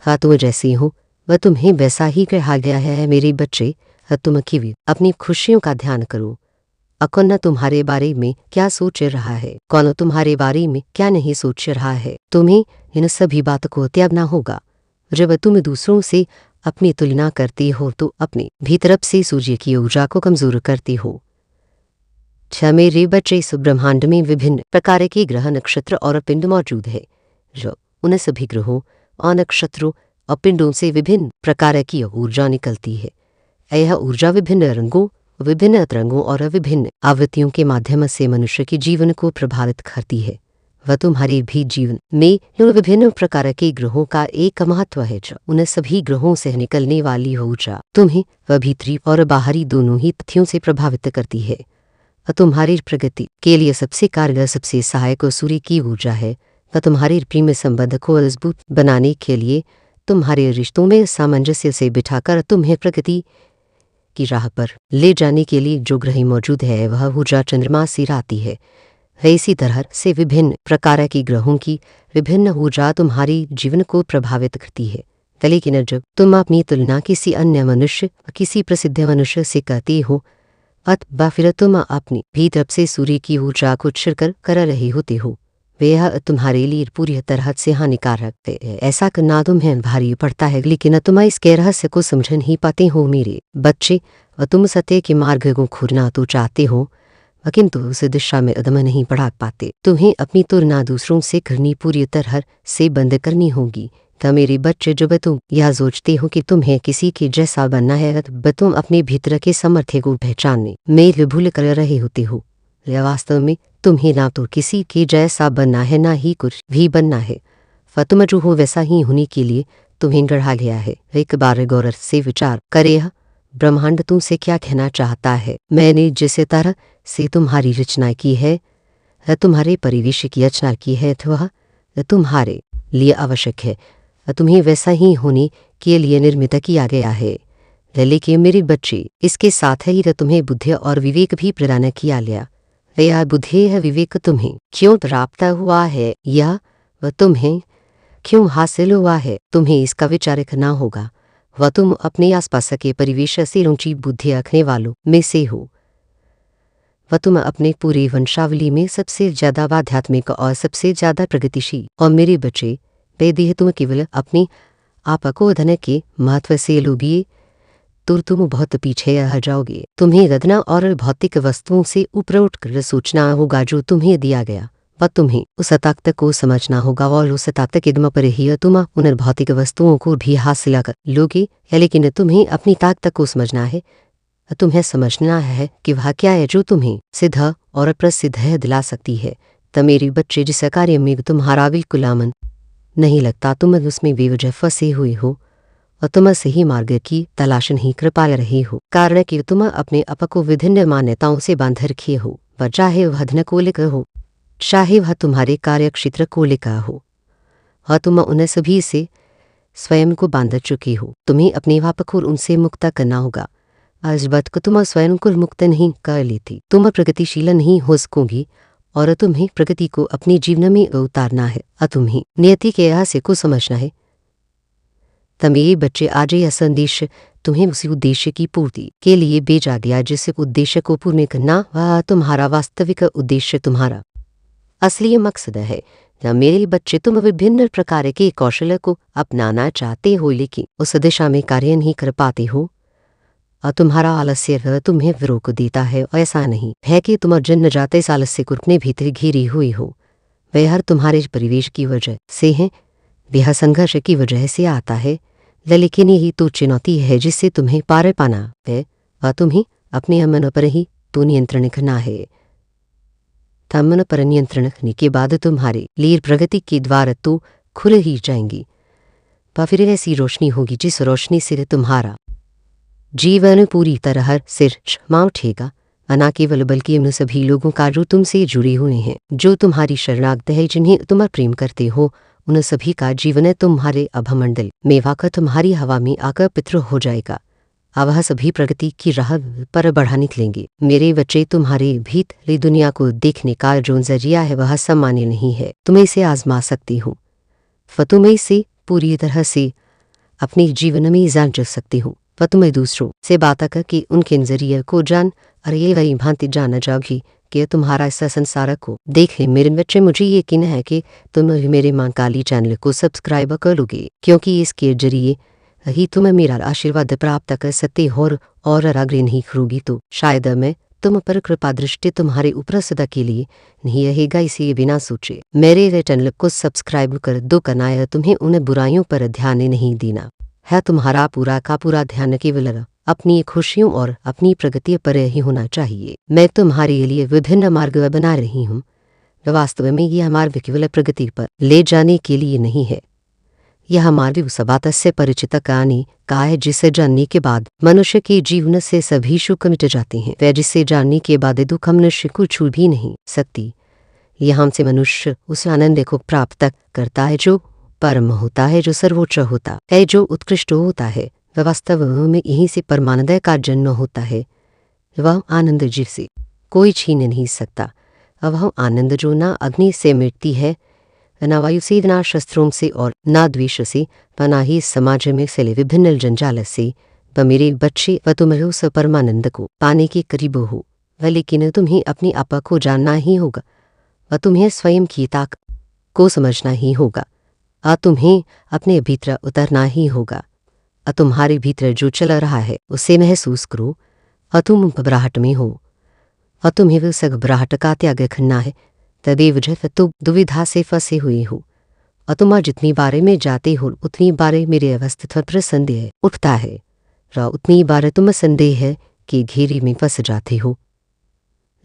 हाँ, तुम जैसी हो वह तुम्हें वैसा ही कहा गया है। मेरे बच्चे, तुम की अपनी खुशियों का ध्यान करो। कौन तुम्हारे बारे में क्या सोच रहा है, कौन तुम्हारे बारे में क्या नहीं सोच रहा है। तुम्हें इन सभी बातों को त्यागना होगा। जब तुम दूसरों से अपनी तुलना करती हो तो अपने भीतर से सूर्य की ऊर्जा को कमजोर करती हो। मेरे बच्चे, इस ब्रह्मांड में विभिन्न प्रकार के ग्रह, नक्षत्र और पिंड मौजूद है। जो उन सभी ग्रहों और नक्षत्रों और पिंडों से विभिन्न प्रकार की ऊर्जा निकलती है। यह ऊर्जा विभिन्न रंगों, विभिन्न तरंगों और विभिन्न आवृत्तियों के माध्यम से मनुष्य के जीवन को प्रभावित करती है। वह तुम्हारे भी जीवन में उन विभिन्न प्रकार के ग्रहों का एक महत्व है। जो उन सभी ग्रहों से निकलने वाली ऊर्जा तुम्हें वह भीतरी और बाहरी दोनों ही तथ्यों से प्रभावित करती है। तुम्हारी प्रगति के लिए सबसे कारगर, सबसे सहायक सूर्य की ऊर्जा है। वह तुम्हारे प्रेम संबंध को मजबूत बनाने के लिए, तुम्हारे रिश्तों में सामंजस्य से बिठाकर तुम्हें प्रगति की राह पर ले जाने के लिए जो ग्रह मौजूद है वह ऊर्जा चंद्रमा से आती है। इसी तरह से विभिन्न प्रकार की ग्रहों की विभिन्न ऊर्जा तुम्हारी जीवन को प्रभावित करती है। लेकिन जब तुम अपनी तुलना किसी अन्य मनुष्य, किसी प्रसिद्ध मनुष्य से करती हो अथवा फिर तुम अपनी भीतर से सूर्य की ऊर्जा को छिड़कर कर रहे होते हो, वह तुम्हारे लिए पूरी तरह से हानिकारक है। ऐसा करना तुम्हें भारी पड़ता है, लेकिन तुम इसके रहस्य को समझ नहीं पाते हो। मेरे बच्चे, तुम सत्य के मार्ग को खोजना तो चाहते हो किंतु उस दिशा में कदम नहीं बढ़ा पाते। तुम्हें अपनी तुलना दूसरों से करनी पूरी तरह से बंद करनी होगी। तो मेरे बच्चे, जब तुम यह सोचते हो कि तुम्हें किसी के जैसा बनना है तब तुम अपने भीतर के सामर्थ्य को पहचानने में भूल कर रहे होते हो। वास्तव में तुम्हें ना तो किसी के जैसा बनना है, ना ही कुछ भी बनना है। तुम जो हो वैसा ही होने के लिए तुम्हें गढ़ा गया है। एक बार गौर से विचार करे, ब्रह्मांड तुमसे क्या कहना चाहता है। मैंने जिस तरह से तुम्हारी रचना की है, तुम्हारे परिवेश की रचना की है, वह तुम्हारे लिए आवश्यक है। तुम्हें वैसा ही होने के लिए निर्मित किया गया है। लेकिन मेरे बच्चे, इसके साथ ही तुम्हें बुद्धि और विवेक भी प्रदान किया गया। यह बुद्धि है, विवेक तुम्हें क्यों प्राप्त हुआ है, यह तुम्हें क्यों हासिल हुआ है, तुम्हें इसका विचार करना होगा। वह तुम अपने आसपास के परिवेश से ऊंची बुद्धि रखने वालों में से हो। वह तुम अपने पूरे वंशावली में सबसे ज्यादा आध्यात्मिक और सबसे ज्यादा प्रगतिशील। और मेरे बच्चे, बेदी तुम केवल अपनी आप को धन के महत्व से लोगे तो तुम बहुत पीछे रह जाओगे। तुम्हें गदना और भौतिक वस्तुओं से ऊपर उठकर सोचना होगा जो तुम्हें दिया गया। वह तुम्हें उस ताकत को समझना होगा और उस ताकत के दम पर ही तुम उन भौतिक वस्तुओं को भी हासिल कर लोगे। लेकिन तुम्हें अपनी ताकत को समझना है। तुम्हें समझना है कि वह क्या है जो तुम्हें सिद्ध और प्रसिद्ध दिला सकती है। तो मेरे बच्चे, जिस कार्य में तुम्हारा बिल्कुल मन नहीं लगता, तुम उसमें बेवजह फंसे हुए हो और तुम सही मार्ग की तलाश नहीं कर पा रहे हो। कारण कि तुम अपने आप को विभिन्न मान्यताओं से बांध रखे हो। वह चाहे वह धन को लेकर हो, चाहे वह तुम्हारे कार्य क्षेत्र को लेकर हो, और तुम उन सभी से स्वयं को बांध चुके हो। तुम्हें अपने आप को उनसे मुक्त करना होगा। आज बात को तुम स्वयं को मुक्त नहीं कर लेती, तुम प्रगतिशील नहीं हो सकोगी और तुम्हें प्रगति को अपने जीवन में उतारना है और तुम्हें नियति के रहस्य को समझना है। मेरे बच्चे, आज यह संदेश तुम्हें उसी उद्देश्य की पूर्ति के लिए भेजा गया जिस उद्देश्य को पूर्ण करना वह तुम्हारा वास्तविक उद्देश्य, तुम्हारा असली मकसद है। मेरे बच्चे, तुम विभिन्न प्रकार के कौशल को अपनाना चाहते हो लेकिन उस दिशा में कार्य नहीं कर पाते हो। और तुम्हारा आलस्य तुम्हें रोक देता है। ऐसा नहीं है कि तुम जन्म जाते इस आलस्य को अपने भीतर घिरी हुई हो, वह हर तुम्हारे परिवेश की वजह से है, वह संघर्ष की वजह से आता है। लेकिन यही तो चुनौती है जिससे तुम्हें पार पाना है, और तुम्हें अपने मन पर ही तो नियंत्रण करना है। मन पर नियंत्रण करने के बाद तुम्हारे लिए प्रगति के द्वार तो खुल ही जाएंगी, पर फिर ऐसी रोशनी होगी जिस रोशनी से तुम्हारा जीवन पूरी तरह सिर क्षमा उठेगा। न केवल बल्कि उन सभी लोगों का जो तुमसे जुड़े हुए हैं, जो तुम्हारी शरणागत है, जिन्हें तुम प्रेम करते हो, उन सभी का जीवन तुम्हारे अभमंडल में वाकर तुम्हारी हवा में आकर पितृ हो जाएगा। अब वह सभी प्रगति की राह पर बढ़ा निकलेंगे। मेरे बच्चे, तुम्हारे भीतरी दुनिया को देखने का जो जरिया है वह सामान्य नहीं है। तुम इसे आजमा सकती हो, तुम इसे पूरी तरह से अपने जीवन में जान सकती हो। पर तुम्हें दूसरों से बात करके उनके नजरिए को जान, और ये वही भांति जाना जाओगी कि तुम्हारा इस संसार को देखे। मेरे बच्चे, मुझे यकीन है कि तुम मेरे मां काली चैनल को सब्सक्राइब करोगे, क्योंकि इसके जरिए ही तुम मेरा आशीर्वाद प्राप्त कर सकते हो। और अगर नहीं करोगी तो शायद मैं तुम पर कृपा दृष्टि तुम्हारे ऊपर सदा के लिए नहीं रहेगा। इसे बिना सोचे मेरे चैनल को सब्सक्राइब कर दो। करना है तुम्हें उन बुराइयों पर ध्यान नहीं देना है। तुम्हारा पूरा का पूरा ध्यान केवल अपनी खुशियों और अपनी प्रगति पर ही होना चाहिए। मैं तुम्हारे लिए विभिन्न मार्ग बना रही हूँ। वास्तव में यह मार्ग केवल प्रगति पर ले जाने के लिए नहीं है, यह मार्ग उस बात से परिचित कराने का है जिसे जानने के बाद मनुष्य के जीवन से सभी सुख मिट जाते हैं, वह जिसे जानने के बाद दुख मनुष्य को छू भी नहीं सकती। यहाँ से मनुष्य उस आनंद को प्राप्त करता है जो परम होता है, जो सर्वोच्च होता है, जो उत्कृष्ट होता है। वह वास्तव में यहीं से परमानंद का जन्म होता है। वह आनंद जिसे कोई छीन नहीं सकता, वह आनंद जो ना अग्नि से मिटती है, न वायु से, न शस्त्रों से, और न द्वेष से, न ही समाज में फैले विभिन्न जंजाल से। वह मेरे बच्चे, वह तुम उस परमानंद को पाने के करीब हो, वह लेकिन तुम्हें अपनी आपा को जानना ही होगा, वह तुम्हें स्वयं की ताकत को समझना ही होगा, तुम्हें अपने भीतर उतरना ही होगा। तुम्हारे भीतर जो चल रहा है उसे महसूस करो। तुम घबराहट में हो, तुम्हें उस घबराहट का त्याग करना है। तदेव जब तुम दुविधा से फंसे हुए हो, और तुम जितनी बारे में जाते हो उतनी बारे मेरे अस्तित्व पर संदेह उठता है, और उतनी बार तुम संदेह के घेरे में फंस जाते हो।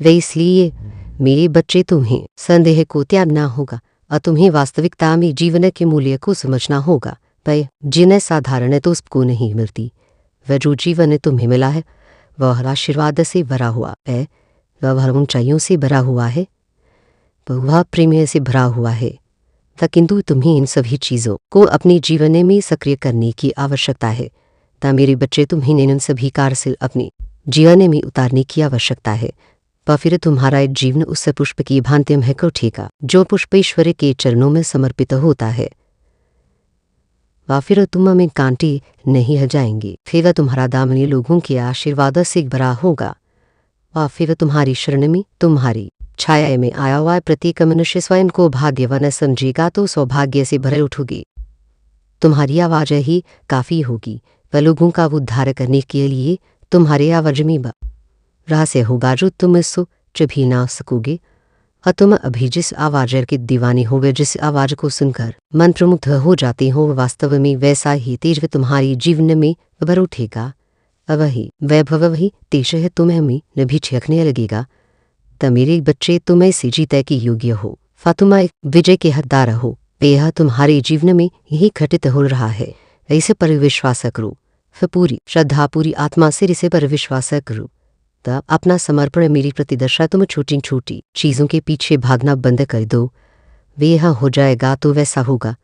वे इसलिए मेरे बच्चे, तुम्हें संदेह को त्यागना होगा, और तुम्हें वास्तविकता में जीवन के मूल्य को समझना होगा। वह जिन्हें साधारण तो उसको नहीं मिलती, वह जो जीवन तुम्हें मिला है वह आशीर्वाद से भरा हुआ है, वह ऊंचाइयों से भरा हुआ है, वह प्रेम से भरा हुआ है। किंतु तुम्हें इन सभी चीज़ों को अपने जीवन में सक्रिय करने की आवश्यकता है। मेरे बच्चे, तुम्हें इन सभी कार्य से अपने जीवन में उतारने की आवश्यकता है। फिर तुम्हारा जीवन उस पुष्प की भांति महक उठेगा जो पुष्प ईश्वर के चरणों में समर्पित होता है। फिर तुम में कांटे नहीं रह जाएंगे, फिर तुम्हारा दामनी लोगों के आशीर्वाद से भरा होगा। फिर तुम्हारी शरण में, तुम्हारी छाया में आया हुआ प्रत्येक मनुष्य स्वयं को भाग्यवान समझेगा, तो सौभाग्य से भरे उठोगे। तुम्हारी आवाज ही काफ़ी होगी, वह लोगों का उद्धार करने के लिए तुम्हारे आवाज में रहस्य होगा जो तुम सोच भी ना सकोगे। और तुम अभी जिस आवाज के दीवाने हो, वे जिस आवाज को सुनकर मंत्रमुग्ध हो जाते हो, वास्तव में वैसा ही तेज तुम्हारी जीवन में भर उठेगा। वही वैभव, वही तेज है तुम्हें में भी छिड़कने लगेगा। मेरे बच्चे, तुम ऐसे जीते के योग्य हो, तुम एक विजय के हकदार हो। यह तुम्हारे जीवन में यही घटित हो रहा है। इसे पर विश्वास करो, फिर पूरी श्रद्धा, पूरी आत्मा से इसे पर विश्वास करो। तब अपना समर्पण मेरी प्रति दर्शा। तुम छोटी छोटी चीज़ों के पीछे भागना बंद कर दो। वे यह हो जाएगा तो वैसा होगा,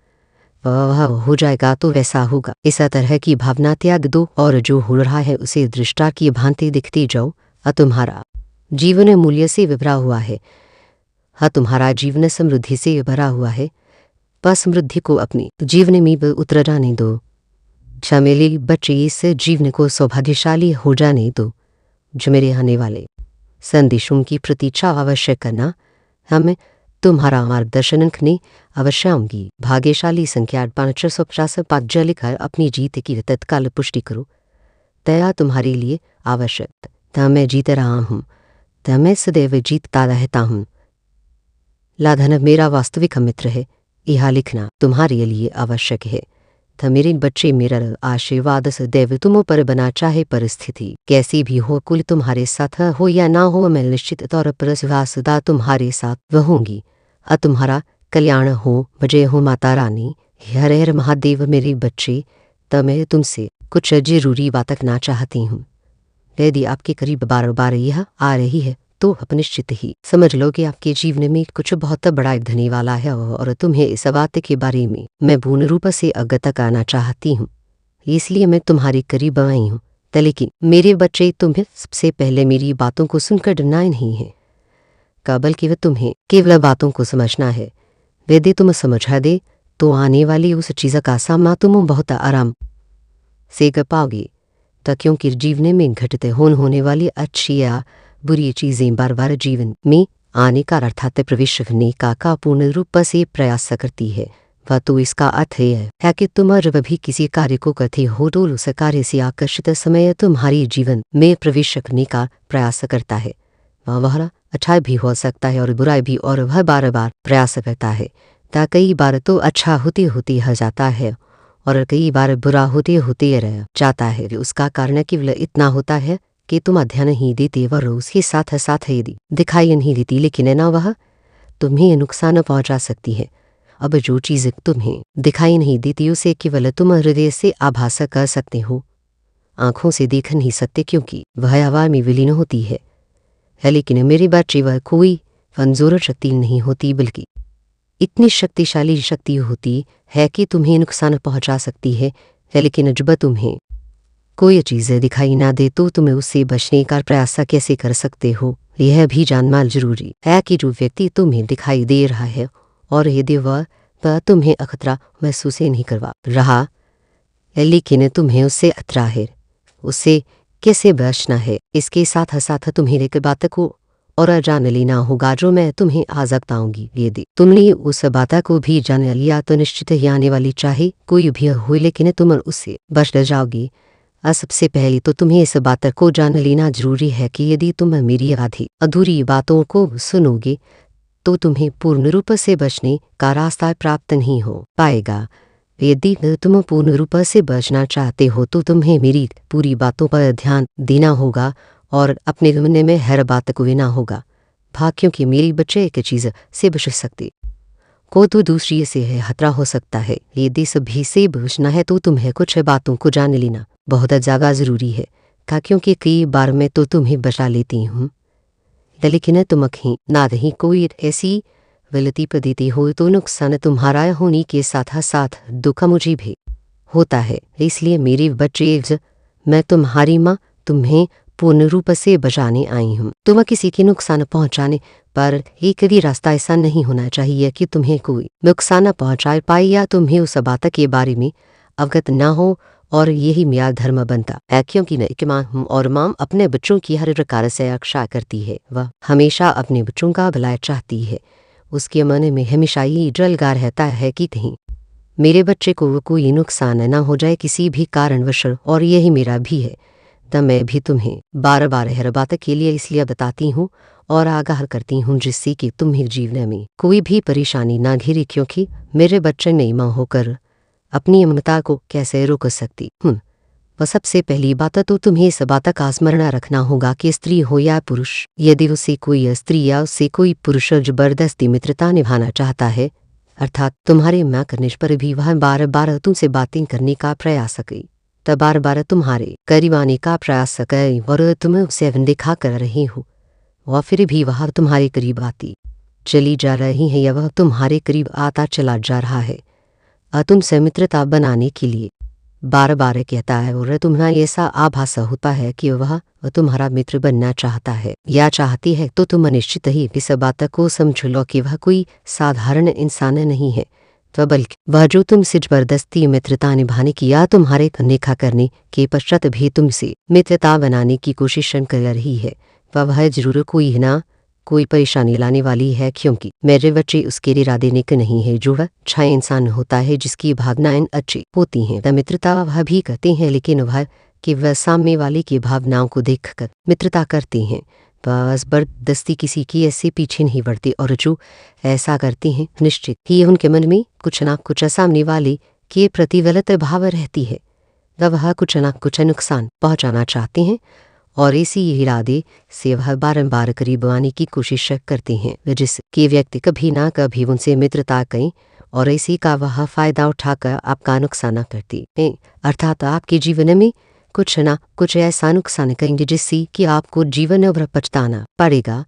वह हो जाएगा तो वैसा होगा, इस तरह की भावना त्याग दो, और जो हो रहा है उसे दृष्टा की भांति दिखते जाओ। तुम्हारा जीवन मूल्य से भरा हुआ है, तुम्हारा जीवन समृद्धि से भरा हुआ है। पर समृद्धि को अपने जीवन में उतर जाने दो। मेरे बच्चे, इस जीवन को सौभाग्यशाली हो जाने दो जो मेरे आने वाले संदेशों की प्रतीक्षा अवश्य करना। हमें तुम्हारा मार्गदर्शन करने अवश्य आऊंगी। भाग्यशाली संख्या 550 लिखकर अपनी जीत की तत्काल पुष्टि करो। दया तुम्हारे लिए आवश्यक था। मैं जीत रहा हूँ, तो मैं सदैव जीतता रहता हूँ। लाधन मेरा वास्तविक मित्र है, यह लिखना तुम्हारे लिए आवश्यक है। था मेरे बच्चे, मेरा आशीर्वाद सदैव तुम पर बना, चाहे परिस्थिति कैसी भी हो, कुल तुम्हारे साथ हो या ना हो, मैं निश्चित तौर पर सदा तुम्हारे साथ रहूंगी। तुम्हारा कल्याण हो, जय हो माता रानी। हर हर महादेव। मेरे बच्चे, तब मैं तुमसे कुछ जरूरी बात कहना चाहती हूँ। यदि आपके करीब बार बार यह आ रही है तो आप निश्चित ही समझ लो कि आपके जीवन में कुछ बहुत बड़ा धनी वाला है, और तुम्हें इस बात के बारे में मैं पूर्ण रूप से अवगत कराना चाहती हूँ, इसलिए मैं तुम्हारे करीब आई हूँ। लेकिन मेरे बच्चे, तुम्हें सबसे पहले मेरी बातों को सुनकर डरना नहीं है, बल्कि वह तुम्हें केवल बातों को समझना है। यदि तुम समझा दे तो आने वाली उस चीज़ का सामना तुम बहुत आराम से कर पाओगे। तो क्योंकि जीवन में घटित होने वाली अच्छी या बुरी चीज़ें बार बार जीवन में आने का अर्थात प्रवेश करने का पूर्ण रूप से प्रयास करती है। वह तो इसका अर्थ यह है कि तुम जब भी किसी कार्य को करते हो तो उस कार्य से आकर्षित समय तुम्हारी जीवन में प्रवेश करने का प्रयास करता है। वह अच्छा भी हो सकता है और बुरा भी, और वह बार बार प्रयास करता है। ता कई बार तो अच्छा होते होते रह जाता है और कई बार बुरा होते होते रह जाता है। उसका कारण केवल इतना होता है कि तुम ध्यान नहीं देते और उसके साथ साथ यदि दिखाई नहीं देती, लेकिन ना वह तुम्हें नुकसान पहुंचा सकती है। अब जो चीज़ तुम्हें दिखाई नहीं देती उसे केवल तुम हृदय से आभास कर सकते हो, आंखों से देख नहीं सकते, क्योंकि वह हवा में विलीन होती है। लेकिन मेरे बच्चे, वह कोई कमजोर शक्ति नहीं होती, बल्कि इतनी शक्तिशाली शक्ति होती है कि तुम्हें नुकसान पहुंचा सकती है। लेकिन जब तुम्हें कोई चीज़ दिखाई ना दे तो तुम्हें उससे बचने का प्रयास कैसे कर सकते हो, यह भी जानना जरूरी है कि जो व्यक्ति तुम्हें दिखाई दे रहा है और यदि वह तुम्हें खतरा महसूस नहीं करवा रहा, लेकिन तुम्हें उससे खतरा है, उससे कैसे बचना है, इसके साथ साथ तुम्हें एक बात को और जान लेना होगा जो मैं तुम्हें आज बताऊंगी। यदि तुमने उस बात को भी जान लिया तो निश्चित ही आने वाली चाहे कोई भी हो, लेकिन तुम उससे बच जाओगी। सबसे पहले तो तुम्हें इस बात को जान लेना जरूरी है कि यदि तुम मेरी आधी अधूरी बातों को सुनोगे तो तुम्हें पूर्ण रूप से बचने का रास्ता प्राप्त नहीं हो पाएगा। यदि तुम पूर्ण रूप से बचना चाहते हो तो तुम्हें मेरी पूरी बातों पर ध्यान देना होगा और अपने मन में हर बात को लेना होगा। क्योंकि मेरी बच्चे एक चीज़ से बच सकते को तो दूसरी से है खतरा हो सकता है। यदि सभी से बचना है तो तुम्हें कुछ बातों को जान लेना बहुत ज़्यादा ज़रूरी है, क्योंकि कई बार मैं तो तुम्हें बचा लेती हूँ, लेकिन तुम कहीं ना कहीं कोई ऐसी गलती पर देती हो तो नुकसान तुम्हारा होने के साथ साथ दुख मुझे भी होता है। इसलिए मेरे बच्चे, मैं तुम्हारी माँ तुम्हें पूर्ण रूप से बचाने आई हूँ। तुम किसी के नुकसान पहुँचाने पर एक भी रास्ता ऐसा नहीं होना चाहिए कि तुम्हें कोई नुकसान पहुँचा पाए या तुम्हें उस बात के बारे में अवगत ना हो, और यही मेरा धर्म बनता है। क्योंकि मैं एक माँ हूँ और माँ अपने बच्चों की हर प्रकार से रक्षा करती है। वह हमेशा अपने बच्चों का भला चाहती है। उसके मन में हमेशा ये जलगा रहता है कि कहीं मेरे बच्चे को कोई नुकसान ना हो जाए किसी भी कारणवश, और यही मेरा भी है। तब मैं भी तुम्हें बार बार हर बात के लिए इसलिए बताती हूँ और आगाह करती हूँ जिससे कि तुम्हें जीवन में कोई भी परेशानी ना घिरे, क्योंकि मेरे बच्चे नई माँ होकर अपनी ममता को कैसे रोक सकती हूँ। वह सबसे पहली बात तो तुम्हें इस बात का स्मरण रखना होगा कि स्त्री हो या पुरुष, यदि उससे कोई स्त्री या उससे कोई पुरुष जबरदस्ती मित्रता निभाना चाहता है, अर्थात तुम्हारे माँ करने पर भी वह बार बार तुमसे बातें करने का प्रयास करे, तब बार बार तुम्हारे करीब आने का प्रयास करे और तुम उसे अनदेखा कर रहे हो, और फिर भी वह तुम्हारे करीब आती चली जा रही है या वह तुम्हारे करीब आता चला जा रहा है, तुमसे मित्रता बनाने के लिए बार बार कहता है, और तुम्हें ऐसा आभास होता है कि वह तुम्हारा मित्र बनना चाहता है या चाहती है, तो तुम निश्चित ही इस बात को समझ लो कि वह कोई साधारण इंसान नहीं है, तो बल्कि वह जो तुमसे जबरदस्ती मित्रता निभाने की या तुम्हारे अनदेखा करने के पश्चात भी तुमसे मित्रता बनाने की कोशिश कर रही है, वह जरूर कोई ना कोई परेशानी लाने वाली है। क्योंकि मेरे बच्चे उसके इरादे नेक नहीं है। जो वह अच्छा इंसान होता है जिसकी भावनाएं अच्छी होती हैं, मित्रता वह भी करते हैं, लेकिन वह कि वह सामने वाले की भावनाओं को देखकर मित्रता करते हैं, बस जबरदस्ती किसी की ऐसे पीछे नहीं बढ़ते, और जो ऐसा करते हैं निश्चित ही उनके मन में कुछ ना कुछ सामने वाले के प्रति गलत भाव रहती है। वह कुछ ना कुछ नुकसान पहुंचाना चाहते हैं और इसी इरादे से वह बारंबार करीब आने की कोशिश करते हैं, जिसके व्यक्ति कभी ना कभी उनसे मित्रता करें और इसी का वह फायदा उठाकर आपका नुकसान करते हैं। अर्थात आपके जीवन में कुछ ना कुछ ऐसा नुकसान करेंगे जिससे कि आपको जीवन भर पछताना पड़ेगा।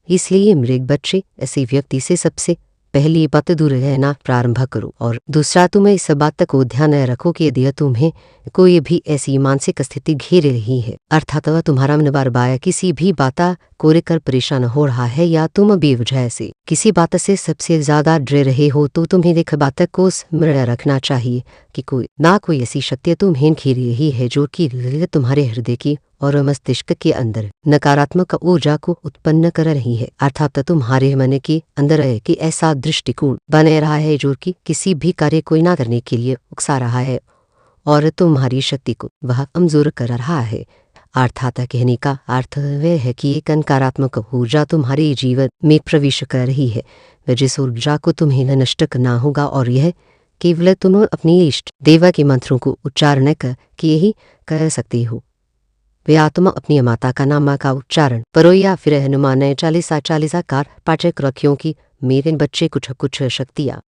इसलिए मेरे बच्चे, ऐसे व्यक्ति से सबसे पहली बात दूर रहना प्रारंभ करो, और दूसरा तुम इस बात को ध्यान रखो कि यदि तुम्हें कोई भी ऐसी मानसिक स्थिति घेर रही है, अर्थात वह तुम्हारा मन बार बार किसी भी बात को लेकर परेशान हो रहा है या तुम बेवजह से किसी बात से सबसे ज्यादा डर रहे हो, तो तुम्हें देख बात को स्मरण रखना चाहिए कि कोई ऐसी शक्ति तुम्हें घेर रही है जो कि तुम्हारे हृदय की और मस्तिष्क के अंदर नकारात्मक ऊर्जा को उत्पन्न कर रही है। अर्थात तुम्हारे मन के अंदर कि ऐसा दृष्टिकोण बने रहा है जो कि किसी भी कार्य को न करने के लिए उकसा रहा है और तुम्हारी शक्ति को वह कमजोर कर रहा है। अर्थात कहने का अर्थ वह है कि एक नकारात्मक ऊर्जा तुम्हारे जीवन में प्रवेश कर रही है, जिस ऊर्जा को तुम्हें नष्ट करना होगा, और यह केवल तुम अपने इष्ट देवा के मंत्रों को उच्चारण करके ही कर सकते हो। वे आत्मा अपनी माता का नाम का उच्चारण करो या फिर हनुमान चालीसा कार पाठक रखियो कि मेरे बच्चे कुछ शक्तियाँ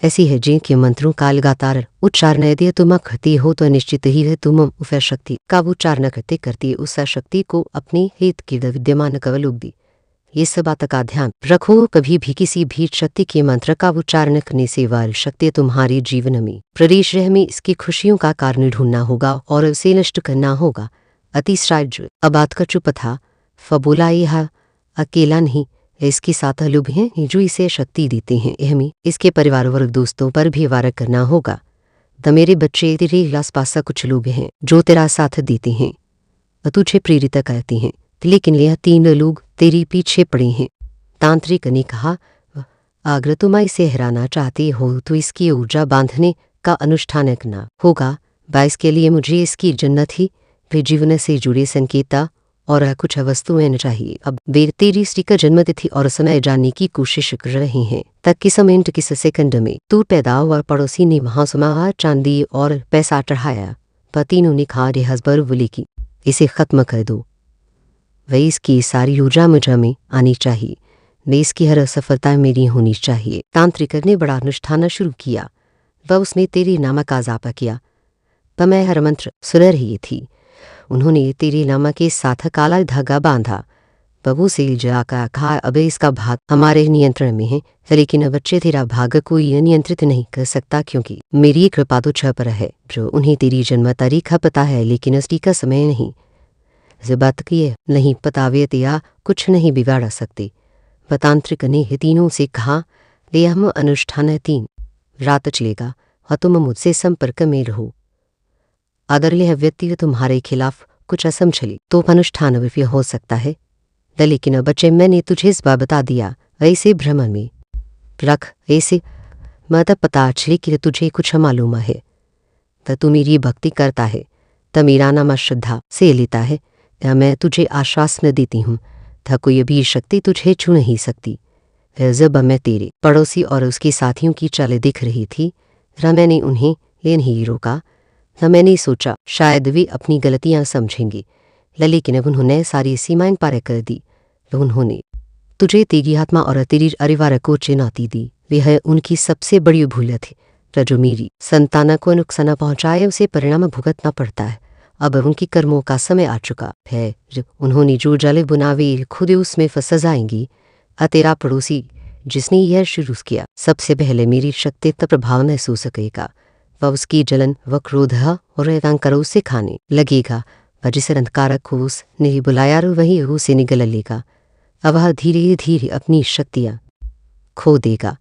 ऐसी है जिनके मंत्रों का लगातार उच्चारण यदि तुम करती हो तो निश्चित ही है तुम उस शक्ति का उच्चारण करते उस शक्ति को अपने हित के विद्यमान कवलोक दी। इस बात का ध्यान रखो, कभी भी किसी भी शक्ति के मंत्र का उच्चारण करने से वह शक्ति तुम्हारे जीवन में प्रवेश में इसकी खुशियों का कारण ढूंढना होगा और उसे नष्ट करना होगा। अतिश्राज अबात का चुप था, फबोला यह अकेला नहीं, इसके साथ लोग हैं जो इसे शक्ति देते हैं, हमें इसके परिवार वर्ग दोस्तों पर भी वार करना होगा। तो मेरे बच्चे, तेरे आसपास कुछ लोग हैं जो तेरा साथ देते हैं, तुझे प्रेरित करते हैं, लेकिन यह 3 लोग तेरे पीछे पड़े हैं। तांत्रिक ने कहा, अगर तुम इसे हराना चाहते हो तो इसकी ऊर्जा बांधने का अनुष्ठान करना होगा। इसके लिए मुझे इसकी जन्नत ही वे जीवन से जुड़े संकेता और कुछ वस्तुएं चाहिए। अब वे तेरी स्त्री का जन्मतिथि और समय जानने की कोशिश कर रहे हैं, तक किस मिनट किस सेकंड में तू पैदा हुआ। पड़ोसी ने वहां सुना चांदी और पैसा चढ़ाया। तीनों ने कहा, रे हसबर बोले कि इसे खत्म कर दो, वही इसकी सारी ऊर्जा मुझे में आनी चाहिए, वे इसकी हर सफलता मेरी होनी चाहिए। तांत्रिक ने बड़ा अनुष्ठान शुरू किया, वह उसने तेरे नाम का जापा किया। मैं हर मंत्र सुन रही थी। उन्होंने तेरे नाम के साथ काला धागा बांधा। बबू से जाकर कहा, अब इसका भाग हमारे नियंत्रण में है, लेकिन बच्चे तेरा भाग कोई नियंत्रित नहीं कर सकता, क्योंकि मेरी कृपा तो छह पर है। जो उन्हें तेरी जन्म तारीख पता है लेकिन उसकी का समय नहीं। बात की नहीं पता, वे तेरा कुछ नहीं बिगाड़ सकते। तांत्रिक ने तीनों से कहा, ले हम अनुष्ठान 3 रात चलेगा और तुम मुझसे संपर्क में रहो। अगर यह व्यक्ति तुम्हारे खिलाफ कुछ असमझली तो अनुष्ठान विफल हो सकता है, लेकिन बच्चे मैंने तुझे इस बात बता दिया, ऐसे भ्रम में रख, ऐसे मत पता चले कि तुझे कुछ मालूम है, तो तू मेरी भक्ति करता है, तो मेरा नाम श्रद्धा से लेता है, या मैं तुझे आश्वासन देती हूँ, था कोई भी शक्ति तुझे छू नहीं सकती। जब मैं तेरे पड़ोसी और उसके साथियों की चाल दिख रही थी, मैंने उन्हें ये नहीं रोका। मैंने सोचा शायद वे अपनी गलतियां समझेंगे, लेकिन उन्होंने सारी सीमाएं पार कर दी। उन्होंने तुझे तेरी आत्मा और तेरी परिवार को चुनौती दी। वह उनकी सबसे बड़ी भूल थी, जो मेरी संतान को नुकसान पहुंचाए उसे परिणाम भुगतना पड़ता है। अब उनकी कर्मों का समय आ चुका है। उन्होंने जो जल बुनावे खुद उसमें फंस जाएंगी। तेरा पड़ोसी जिसने यह शुरू किया, सबसे पहले मेरी शक्ति का प्रभाव महसूस करेगा। वह उसकी जलन व क्रोध और अहंकार उसे खाने लगेगा। वह जिस अंधकारक को उसने बुलाया वही उसे निगल लेगा। अब वह धीरे धीरे अपनी शक्तियाँ खो देगा।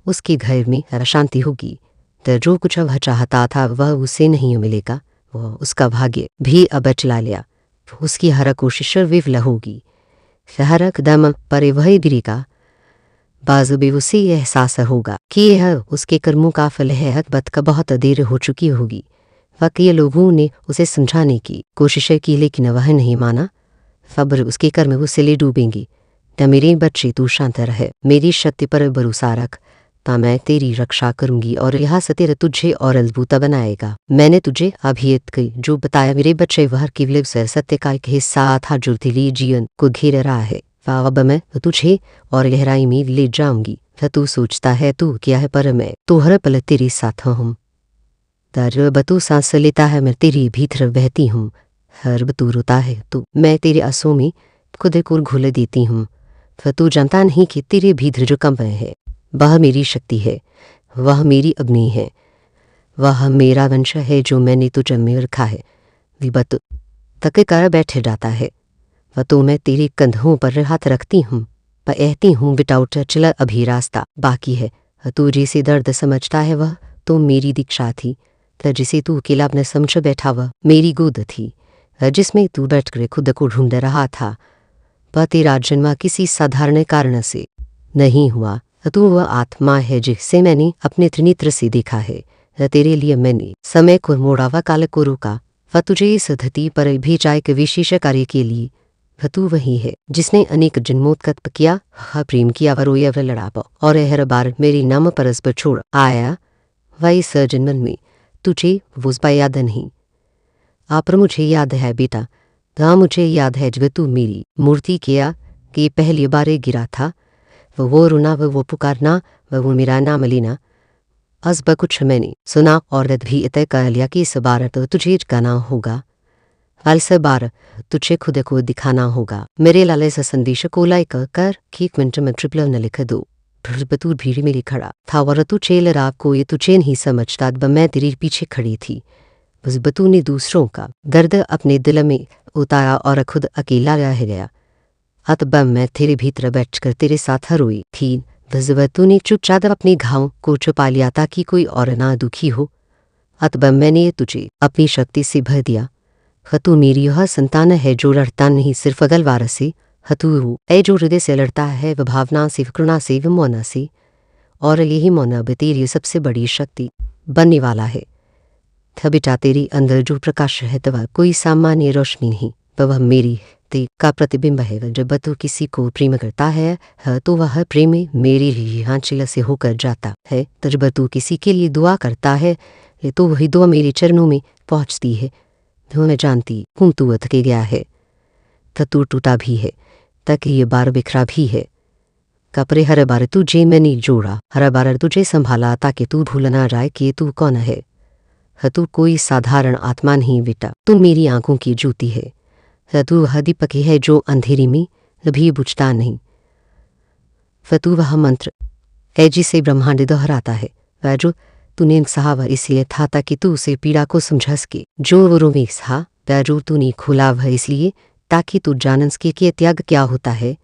उसके घर में अशांति होगी, तो जो कुछ वह चाहता था वह उसे नहीं मिलेगा। वह उसका भाग्य भी अब चला लिया, उसकी हर कोशिश विफल होगी। हर कदम पर वह गिरेगा। बाजू भी उसे एहसास होगा कि यह उसके कर्मों का फल है। हकबत का बहुत देर हो चुकी होगी। वाकई लोगों ने उसे समझाने की कोशिश की लेकिन वह नहीं माना। खबर उसके कर्म उसे ले डूबेंगी। त मेरे बच्चे तू शांत रहे, मेरी शक्ति पर भरोसा रख, ता मैं तेरी रक्षा करूंगी और यहाँ से तेरा तुझे और मजबूत बनाएगा। मैंने तुझे अभी जो बताया मेरे बच्चे वह केवल सत्य का एक हिस्सा था जो तेरे जीवन को घेर रहा है। अब मैं तुझे और गहराई में ले जाऊंगी। तू सोचता है तू क्या है, पर मैं तो हर पल तेरे साथ हूँ। जब तू सांस लेता है मैं तेरे भीतर बहती हूँ, हर तू रोता है तो मैं तेरे आंसू में खुद को घुल देती हूँ। तू जानता नहीं कि तेरे भीतर जो कंप है वह मेरी शक्ति है, वह मेरी अग्नि है, वह मेरा वंश है जो मैंने तुझ में रखा है। विपत तक कर बैठ जाता है वह तो मैं तेरे कंधों पर हाथ रखती हूँ, पर कहती हूँ बिटाउट चला अभी रास्ता बाकी है। तू जिसे दर्द समझता है वह तो मेरी दीक्षा थी, जिसे तू अकेला अपने समझ बैठा वह मेरी गोद थी, जिसमें तू बैठकर खुद को ढूंढ रहा था। वह तेरा जन्म किसी साधारण कारण से नहीं हुआ, तू वह आत्मा है जिसे मैंने अपने त्रिनेत्र से देखा है। तेरे लिए मैंने समय को मोड़ा व काल को रोका, वह तुझे इस धरती पर भेजा एक विशेष कार्य के लिए। वह तू वही है जिसने अनेक जन्मों तप किया, प्रेम किया, व रोया व लड़ा, और हर बार मेरे नाम परस पर छोड़ आया। वह इस जन्म में तुझे वो याद नहीं, आप मुझे याद है बेटा। हाँ मुझे याद है जब तू मेरी मूर्ति किया कि पहली बार गिरा था, वो रोना वो पुकारना वो मेरा नाम लेना। अब कुछ मैंने सुना और भी तय कर लिया कि इस बार तो तुझे गाना होगा, इस बार तुझे खुद को दिखाना होगा। मेरे लाले से संदेश को लाइक कर 1 मिनट में ट्रिपल न लिख दो। तू भीड़ में खड़ा था और तू चेल रहा को ये तुझे नहीं समझता, मैं तेरे पीछे खड़ी थी। बस बतू ने दूसरों का दर्द अपने दिल में उतारा और खुद अकेला रह गया। अब मैं तेरे भीतर बैठकर तेरे साथ रोई थी। बतू ने चुपचाप अपने घाव को छुपा लिया ताकि कोई और ना दुखी हो। अब मैंने तुझे अपनी शक्ति से भर दिया। तू मेरी यह संतान है जो लड़ता नहीं सिर्फ गलवार से, तू है जो हृदय से लड़ता है वह भावना से, करुणा से, विमोना से, और यही मौना तेरी सबसे बड़ी शक्ति बनने वाला है। बेटा तेरे अंदर जो प्रकाश है वह कोई सामान्य रोशनी नहीं, वह मेरी ते का प्रतिबिंब है। जब तू किसी को प्रेम करता है तो वह प्रेम मेरे लिए आंचल से होकर जाता है। जब तू किसी के लिए दुआ करता है तो वही दुआ मेरे चरणों में पहुंचती है। मैं जानती हूँ तू थके गया है, तू टूटा भी है, तक ये बार बिखरा भी है। कपड़े हर बार तुझे मैंने जोड़ा, हर बार तुझे संभाला ताकि तू भूल ना जाए कि तू कौन है। तू कोई साधारण आत्मा नहीं बेटा, तू मेरी आंखों की ज्योति है। तू वह दीपक है जो अंधेरी में भी बुझता नहीं। तू वह मंत्र है जिसे ब्रह्मांड दोहराता है। वह जो तूने सहा वह इसलिए था ताकि तू उसे पीड़ा को समझ सके। जो वरों में सहा वह जो तूने खुला वह इसलिए ताकि तू जान सके कि त्याग क्या होता है।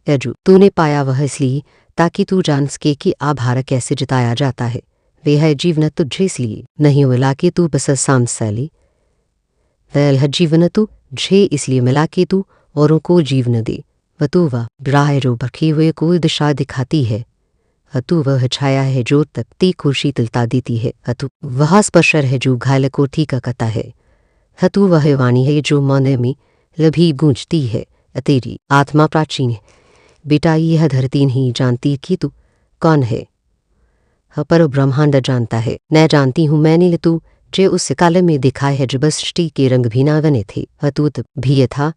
जो तूने पाया वह इसलिए ताकि तू जान सके कि आभार कैसे जताया जाता है। वे है जीवन तुझे इसलिए नहीं मिला कि तू बस सांसली, वह जीवन तुझे इसलिए मिला कि तू औरों को जीवन दे। वह तू वह राह जो बखे हुए को दिशा दिखाती है। तू वह छाया है जो तपती को शीतलता देती है। तू वह स्पर्शर है जो घायल को ठीक करता है। तू वह वाणी है जो मन में लभी गूंजती है। तेरी आत्मा प्राचीन है बेटा, यह धरती नहीं जानती कि तू कौन है, पर ब्रह्मांड जानता है। मैं जानती हूँ मैंने तू जे उस काल में देखा है जब सृष्टि के रंग भी ना बने थे। तू भी था,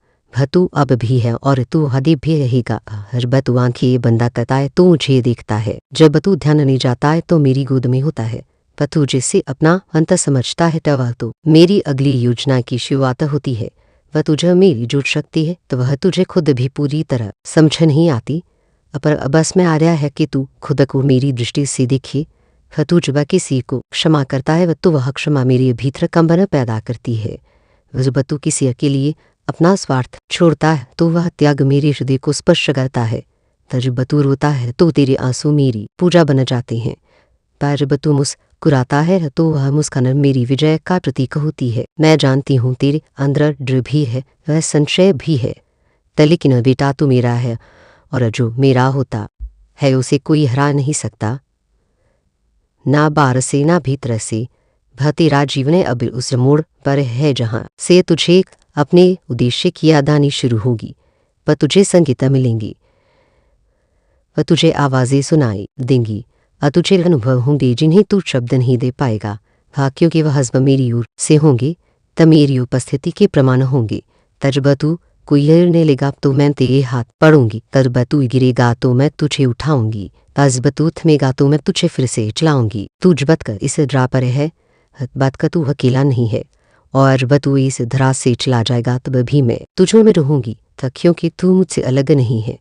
तू अब भी है और तू हदी भी रहेगा। जब तू आंखें बंदा करता है तो मुझे देखता है, जब तू ध्यान नहीं जाता है तो मेरी गोद में होता है। पर तू जिससे अपना अंत समझता है तो वह तो मेरी अगली योजना की शुरुआत होती है। वह तुझे मेरी जो शक्ति है तो वह तुझे खुद भी पूरी तरह समझ नहीं आती, पर बस में आ रहा है कि तू खुद को मेरी दृष्टि से देखे। तू जब किसी को क्षमा करता है तो वह क्षमा मेरे भीतर कंबन पैदा करती है। जब तू किसी के लिए अपना स्वार्थ छोड़ता है तो वह त्याग मेरे हृदय को स्पर्श करता है। जब तू रोता है तो तेरे आंसू मेरी पूजा बन जाते हैं। पर जब तू मुस्कुराता है तो वह मुस्कान मेरी विजय का प्रतीक होती है। मैं जानती हूँ तेरे अंदर डर भी है, वह संशय भी है, लेकिन बेटा तू मेरा है और जो मेरा होता है उसे कोई हरा नहीं सकता, ना बाहर से ना भीतर से। वह तेरा जीवन अब उस मोड़ पर है जहाँ से तुझे अपने उद्देश्य की याद आनी शुरू होगी। वह तुझे संगीत मिलेंगी, वह तुझे आवाज़ें सुनाई देंगी और तुझे अनुभव होंगे जिन्हें तू शब्द नहीं दे पाएगा। हाँ, क्योंकि वह हस्ब मेरी ओर से होंगे तब मेरी उपस्थिति के प्रमाण होंगे। तजब तू कोई गिरने लेगा तो मैं तेरे हाथ पड़ूंगी, तजब तू गिरेगा तो मैं तुझे उठाऊंगी, तजब तू थमेगा तो मैं तुझे फिर से चलाऊंगी। तू जबत कर इस धरा पर है, बात का तू अकेला नहीं है, और जब तू इस धरा से चला जाएगा तब भी मैं तुझों में रहूंगी, क्योंकि तू मुझसे अलग नहीं है।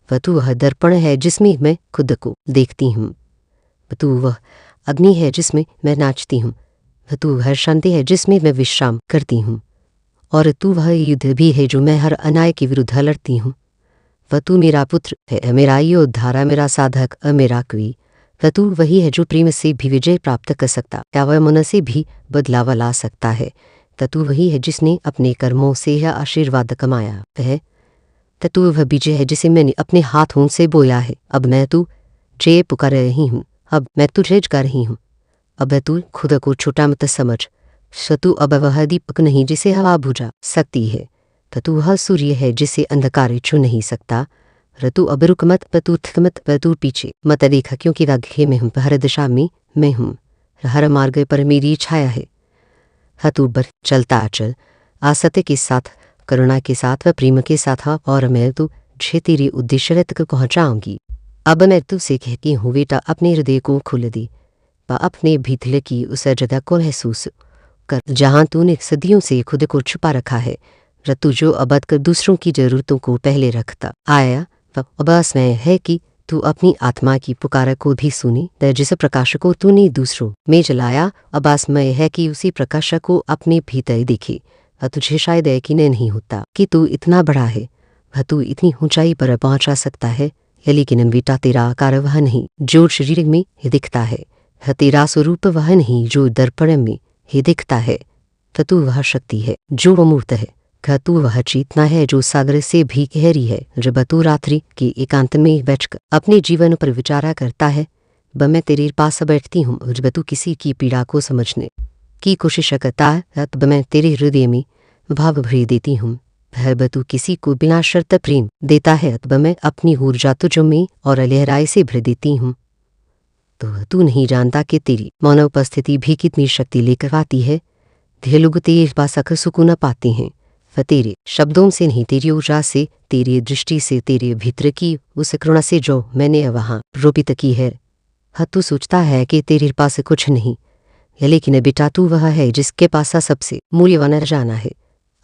वह तू वह दर्पण है जिसमें मैं खुद को देखती हूँ, तू वह अग्नि है जिसमें मैं नाचती हूँ, वह तू वह शांति है जिसमें मैं विश्राम करती हूँ, और तू वह युद्ध भी है जो मैं हर अन्याय के विरुद्ध लड़ती हूँ। वह तू मेरा पुत्र है, मेरा योद्धा, मेरा साधक, मेरा कवि। वह तू वही है जो प्रेम से भी विजय प्राप्त कर सकता या वह मन से भी बदलाव ला सकता है। तू वही है जिसने अपने कर्मों से यह आशीर्वाद कमाया है। तू वह बीज है जिसे मैंने अपने हाथों से बोया है। अब मैं तू जे पुकार रही हूँ, अब मैं तुझे जगा रही हूँ। अब तू खुद को छोटा मत समझ, तू अब वह दीपक नहीं जिसे हवा बुझा सकती है। तू वह सूर्य है जिसे अंधकार छू नहीं सकता। तू अब रुक मत, तू थक मत, तू पीछे मत देखा, क्योंकि राघे में हूँ, हर दिशा में मैं हूँ, हर मार्ग पर मेरी छाया है। तू बर चलता चल, आसत्य के साथ, करुणा के साथ व प्रेम के साथ, और मैं तुझे तेरे उद्देश्य तक पहुँचाऊंगी। अब मैं तुझसे कहती हूँ बेटा, अपने हृदय को खोल दे, अपने भीतर की उस जगह को महसूस कर जहाँ तूने सदियों से खुद को छुपा रखा है। तू जो अब कर दूसरों की जरूरतों को पहले रखता आया, अब समय है कि तू अपनी आत्मा की पुकार को भी सुने। जिस प्रकाश को तूने दूसरों में जलाया, अब समय है कि उसी प्रकाश को अपने भीतर देखे। तुझे शायद यकीन नहीं होता कि तू इतना बड़ा है, वह तू इतनी ऊंचाई पर पहुंचा सकता है, लेकिन बेटा तेरा आकार वह नहीं जो शरीर में दिखता है, तेरा स्वरूप वह नहीं जो दर्पण में ही दिखता है। तू वह शक्ति है जो अमूर्त है, तू वह चेतना है जो सागर से भी गहरी है। जब तू रात्रि के एकांत में बैठकर अपने जीवन पर विचारा करता है, मैं तेरे पास बैठती हूँ। जब तू किसी की पीड़ा को समझने की कोशिश करता है, तब मैं तेरे हृदय में भाव भर देती हूँ। जब तू किसी को बिना शर्त प्रेम देता है, तब मैं अपनी ऊर्जा तुझ में और लहराए से भर देती हूँ। तो तू नहीं जानता कि तेरी मौन उपस्थिति भी कितनी शक्ति लेकर आती है। ढेर लोग तेरे पास आकर सुकून पाते हैं, वह तेरे शब्दों से नहीं, तेरी ऊर्जा से, तेरी दृष्टि से, तेरे भीतर की उस करुणा से जो मैंने वहाँ रोपित की है। तू सोचता है कि तेरे पास कुछ नहीं, लेकिन बेटा तू वह है जिसके पास सबसे मूल्यवान जाना है।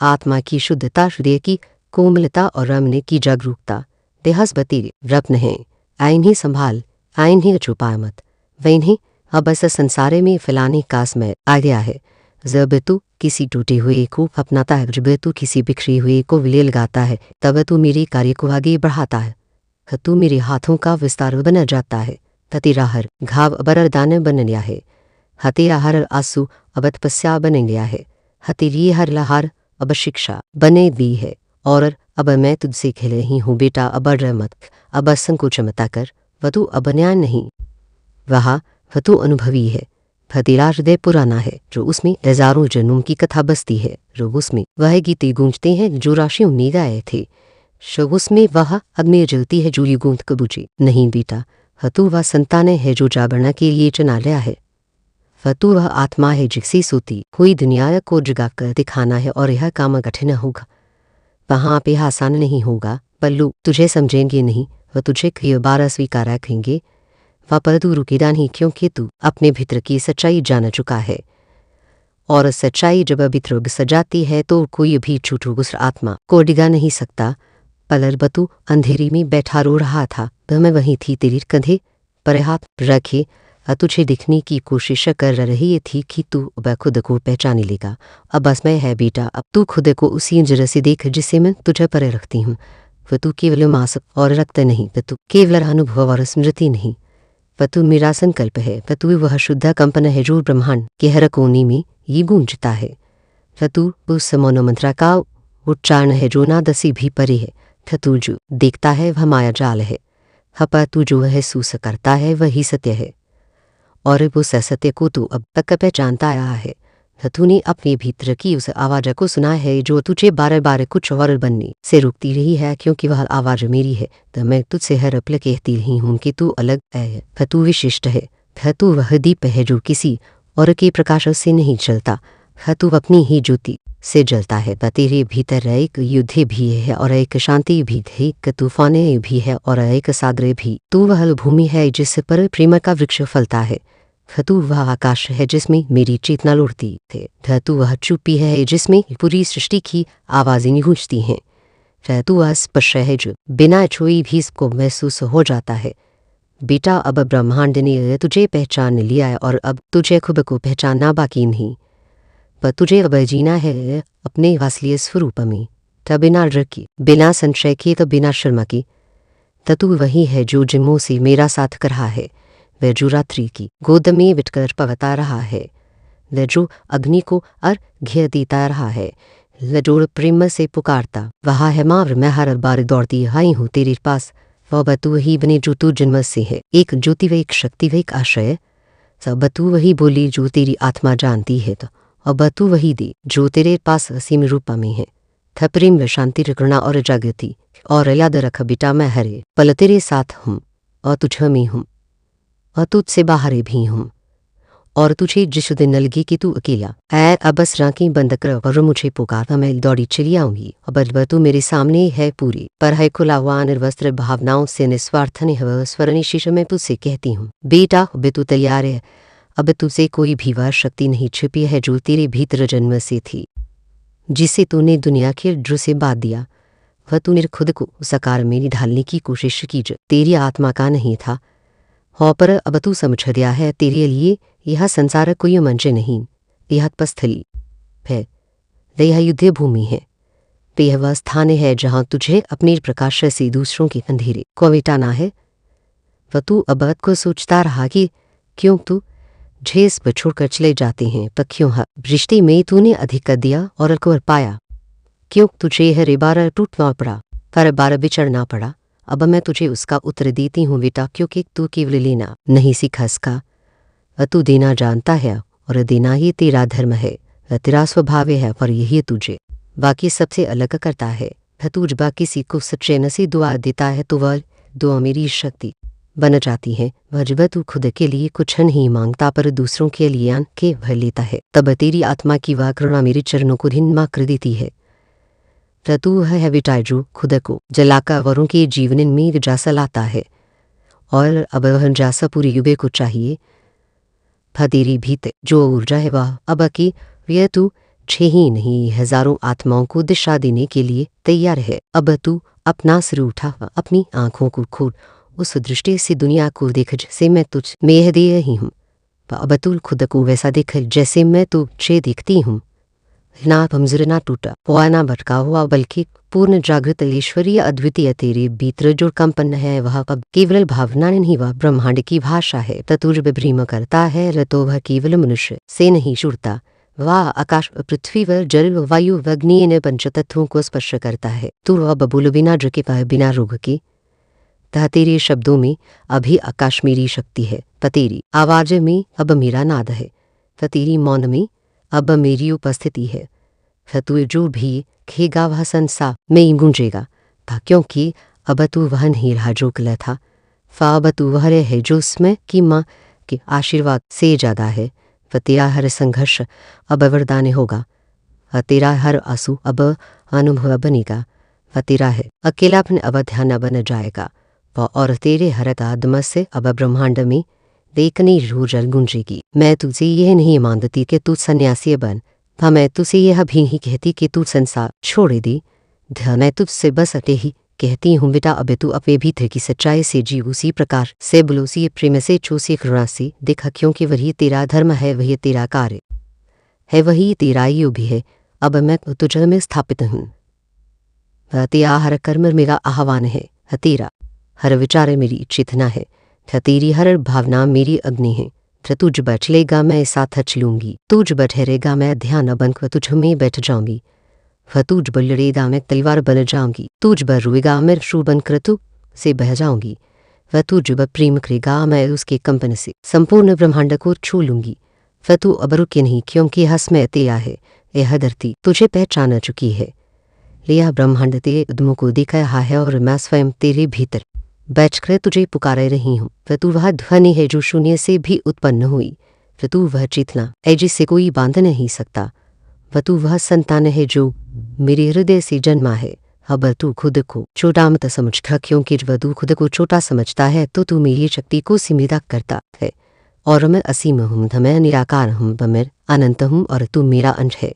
आत्मा की शुद्धता, हृदय की कोमलता और रमने की जागरूकता। देहस्ब तेरे रत्न है, आइन ही संभाल, आइन ही छुपा मत, वह अब इस संसार में फैलाने का समय आ गया है। जब तू किसी टूटे हुए को अपनाता है, जब तू किसी बिखरे हुए को विलय लगाता है, तब तू मेरे कार्य को आगे बढ़ाता है। तू मेरे हाथों का विस्तार बन जाता है। तेरा हर घाव अब वरदान बन गया है, तेरा हर आंसू अब तपस्या बन गया है, तेरी हर लहार अब शिक्षा बने दी है। और अब मैं तुझसे कह रही हूँ बेटा, अब डर मत, अब संकोच मत कर, वह तू अब न्याय नहीं, वह तू अनुभवी है। तेरा हृदय पुराना है जो उसमें हजारों जन्मों की कथा बसती है, जो उसमें वह गीते गूंजते हैं जो राशियों ने गाए थे, जो उसमें वह अग्नि जलती है जो युगों तक बुझी नहीं। बेटा तू वह संतान है जो जागरण के लिए चुना लिया है। तू वह आत्मा है जिससे सोती हुई दुनिया को जगा कर दिखाना है, और यह काम कठिन होगा, वहाँ पे आसान नहीं होगा, पर लोग तुझे समझेंगे नहीं, वह तुझे कई बार स्वीकार करेंगे, वह पर तू रुकेगा नहीं, क्योंकि तू अपने भीतर की सच्चाई जान चुका है। और सच्चाई जब भीतर घुस जाती है तो कोई भी झूठ उस आत्मा को डिगा नहीं सकता। पलर बतू अंधेरी में बैठा रो रहा था, मैं वहीं थी, तेरे कंधे पर हाथ रखे तुझे दिखने की कोशिश कर रही थी कि तू अब खुद को पहचान लेगा। अब समय है बेटा, अब तू खुद को उसी नजर से देख जिसे मैं तुझे पर रखती हूँ। वह तू केवल मांस और रक्त नहीं, वह तू केवल अनुभव और स्मृति नहीं, वह तू मेरा संकल्प है। वह तू वह शुद्ध कंपन है जो ब्रह्मांड के हर कोने में ये गूंजता है। वह तू उस मनोमंत्र का उच्चारण है जो नाद से भी परे है। वह तू जो देखता है वह माया जाल है, पर तू जो महसूस करता है वही सत्य है। और वो सत्य को तू अब तक पहचानता आया है। तूने अपने भीतर की उस आवाज़ को सुना है जो तुझे बार बार कुछ और बनने से रोकती रही है, क्योंकि वह आवाज़ मेरी है। तो मैं तुझसे हर पल कहती रही हूँ कि तू अलग है, तू विशिष्ट है, तू वह दीप है जो किसी और के प्रकाश से नहीं जलता, तू अपनी ही ज्योति से जलता है। तेरे भीतर एक युद्ध भी है और एक शांति भी है, एक तूफान भी है और एक सागर भी। तू वह भूमि है जिस पर प्रेम का वृक्ष फलता है, तू वह आकाश है जिसमें मेरी चेतना लौटती है, तू वह चुप्पी है जिसमें पूरी सृष्टि की आवाज़ें गूंजती हैं, तू वह स्पर्श है जो बिना छुए भी इसको महसूस हो जाता है। बेटा, अब ब्रह्मांड ने तुझे पहचान लिया है और अब तुझे खुद को पहचानना बाकी नहीं, पर तुझे अब जीना है अपने असली स्वरूप में, तो बिना डर की, बिना संशय के, तो बिना शर्मा की। तो तू वही है जो जिम्मों से मेरा साथ कर रहा है, वह जो रात्रि की गोद में बिटकर पवता रहा है, वह जो अग्नि को अर्घ्य देता रहा है, वह जो प्रेम से पुकारता वह है माँ। मैं हर बार दौड़ती आई हूँ तेरे पास, वह तू वही बने जो तू जन्म से है, एक ज्योति व एक शक्ति व एक आश्रय। सब तू वही बोली जो तेरी आत्मा जानती है, तो अब तू वही दे जो तेरे पास असीम रूप में है। था प्रेम व शांति, करुणा और जागृति। और याद रख बेटा, मैं हरे पल तेरे साथ हूँ और तुझ में हूँ और तुझसे बाहर भी हूँ। और तुझे जिस दिन लगे कि तू अकेला है, अब बस आंखें बंद कर और मुझे पुकार, मैं दौड़ी चली आऊंगी। अब तू मेरे सामने है पूरी पर है खुला हुआ, निर्वस्त्र भावनाओं से निस्वार्थ स्वर्ण शीश में तुझसे कहती हूँ बेटा, अब तू तैयार है। अब तुझसे कोई भी वह शक्ति नहीं छिपी है जो तेरे भीतर जन्म से थी, जिसे तूने दुनिया के ड्र से बांध दिया। वह तूने खुद को साकार में ढालने की कोशिश की जो तेरी आत्मा का नहीं था। हो पर अब तू समझ गया है, तेरे लिए यह संसार कोई मंच नहीं, यह तपस्थली है, यह युद्ध भूमि है। यह वह स्थान है जहाँ तुझे अपने प्रकाश से दूसरों के अंधेरे को मिटाना है। वह तू अब को सोचता रहा कि क्यों तू झेस पर छोड़कर चले जाते हैं, पर क्यों रिश्ते में तूने अधिक दिया और अकबर पाया, क्यों तुझे हर बार टूटना पड़ा, हर बार बिछड़ना पड़ा। अब मैं तुझे उसका उत्तर देती हूँ बेटा, क्योंकि तू केवल लेना नहीं सीखा इसका, तू देना जानता है और देना ही तेरा धर्म है, तेरा स्वभाव है, पर यही तुझे बाकी सबसे अलग करता है। तू जब किसी को सच्चे से दुआ देता है तो वह दुआ मेरी शक्ति बन जाती है। वह जब तू खुद के लिए कुछ नहीं मांगता पर दूसरों के लिए आन के भर लेता है, तब तेरी आत्मा की वह करुणा मेरे चरणों को धिन्मा कर देती है। तू है बेटा जो खुद को जलाकर वरों के जीवन में जासा लाता है, और अब वह जासा पूरी युगे को चाहिए। तेरी भीतर जो ऊर्जा है वह अब की यह तू छे ही नहीं, हजारों आत्माओं को दिशा देने के लिए तैयार है। अब तू अपना सिर उठा, अपनी आंखों को खोल, उस दृष्टि से दुनिया को देख जैसे मैं तुझ में दे रही हूँ। अब तू खुद को वैसा देख जैसे मैं तुझे देखती हूँ। ना कमजोर, ना टूटा हुआ, ना भटका हुआ, बल्कि पूर्ण जागृत ईश्वरीय अद्वितीय तेरे भीतर जो कंपन है वह अब केवल भावना नहीं, वह ब्रह्मांड की भाषा है। तू जब प्रेम करता है तो वह केवल मनुष्य से नहीं जुड़ता, वह आकाश, पृथ्वी व जल, वायु, अग्नि, इन पंच तत्वों को स्पर्श करता है। तू अब बोल बिना झुके, बिना रोग के। तेरे शब्दों में अभी आकाश मेरी शक्ति है, तेरी आवाज में अब मेरा नाद है, तेरी मौन में अब मेरी उपस्थिति है। तू जो भी खेगा वह संसार में गूंजेगा, था क्योंकि अब तू वह नहीं रहा जो कल था। अब तू वह है जो उसमें की माँ के आशीर्वाद से ज़्यादा है। तेरा हर संघर्ष अब वरदान होगा, तेरा हर आंसू अब अनुभव बनेगा, तेरा है अकेलापन अब ध्यान बन जाएगा, और तेरे हर कदम से अब ब्रह्मांड में देखनी रूजल गूंजेगी। मैं तुझे यह नहीं मानती कि तू सन्यासी बन, मैं तुझसे यह भी नहीं कहती कि तू संसार छोड़ दे। मैं तुझसे बस अटे ही कहती हूँ बेटा, अब तू अपने भीतर की सच्चाई से जी, उसी प्रकार से बोलो, उसी प्रेम से छो, उसी करुणा से देखा, क्योंकि वही तेरा धर्म है, वही तेरा कार्य है, वही तेरा योग भी है। अब मैं तुझ में स्थापित हूँ, तेरा हर कर्म मेरा आह्वान है, तेरा हर विचार मेरी चेतना है, तेरी हर भावना मेरी अग्नि है। तुझ बैठ लेगा मैं साथ चलूंगी, तुझ बैठेगा मैं ध्यान बनकर तुझ में बैठ जाऊंगी। तुझ बलड़ेगा मैं तलवार बन जाऊंगी, तुझ पर रोएगा मैं शू बनकर तू से बह जाऊंगी। वह तू जब प्रेम करेगा मैं उसके कंपन से संपूर्ण ब्रह्मांड को छू लूंगी। वह तू अब रुके नहीं क्योंकि हसमय तेरा है, यह धरती तुझे पहचान चुकी है। लिया ब्रह्मांड तेरे उद्यमों को देख रहा है और मैं स्वयं तेरे भीतर बैठकर तुझे पुकारे रही हूँ। वह तू वह ध्वनि है जो शून्य से भी उत्पन्न हुई। वह तू वह चेतना है जिससे कोई बांध नहीं सकता। वह तू वह संतान है जो मेरे हृदय से जन्मा है। अब तू खुद को छोटा मत समझ क्योंकि जब तू खुद को छोटा समझता है तो तू मेरी शक्ति को सीमित करता है। और मैं असीम हूँ, मैं निराकार हूँ, मैं अनंत हूँ और तू मेरा अंश है।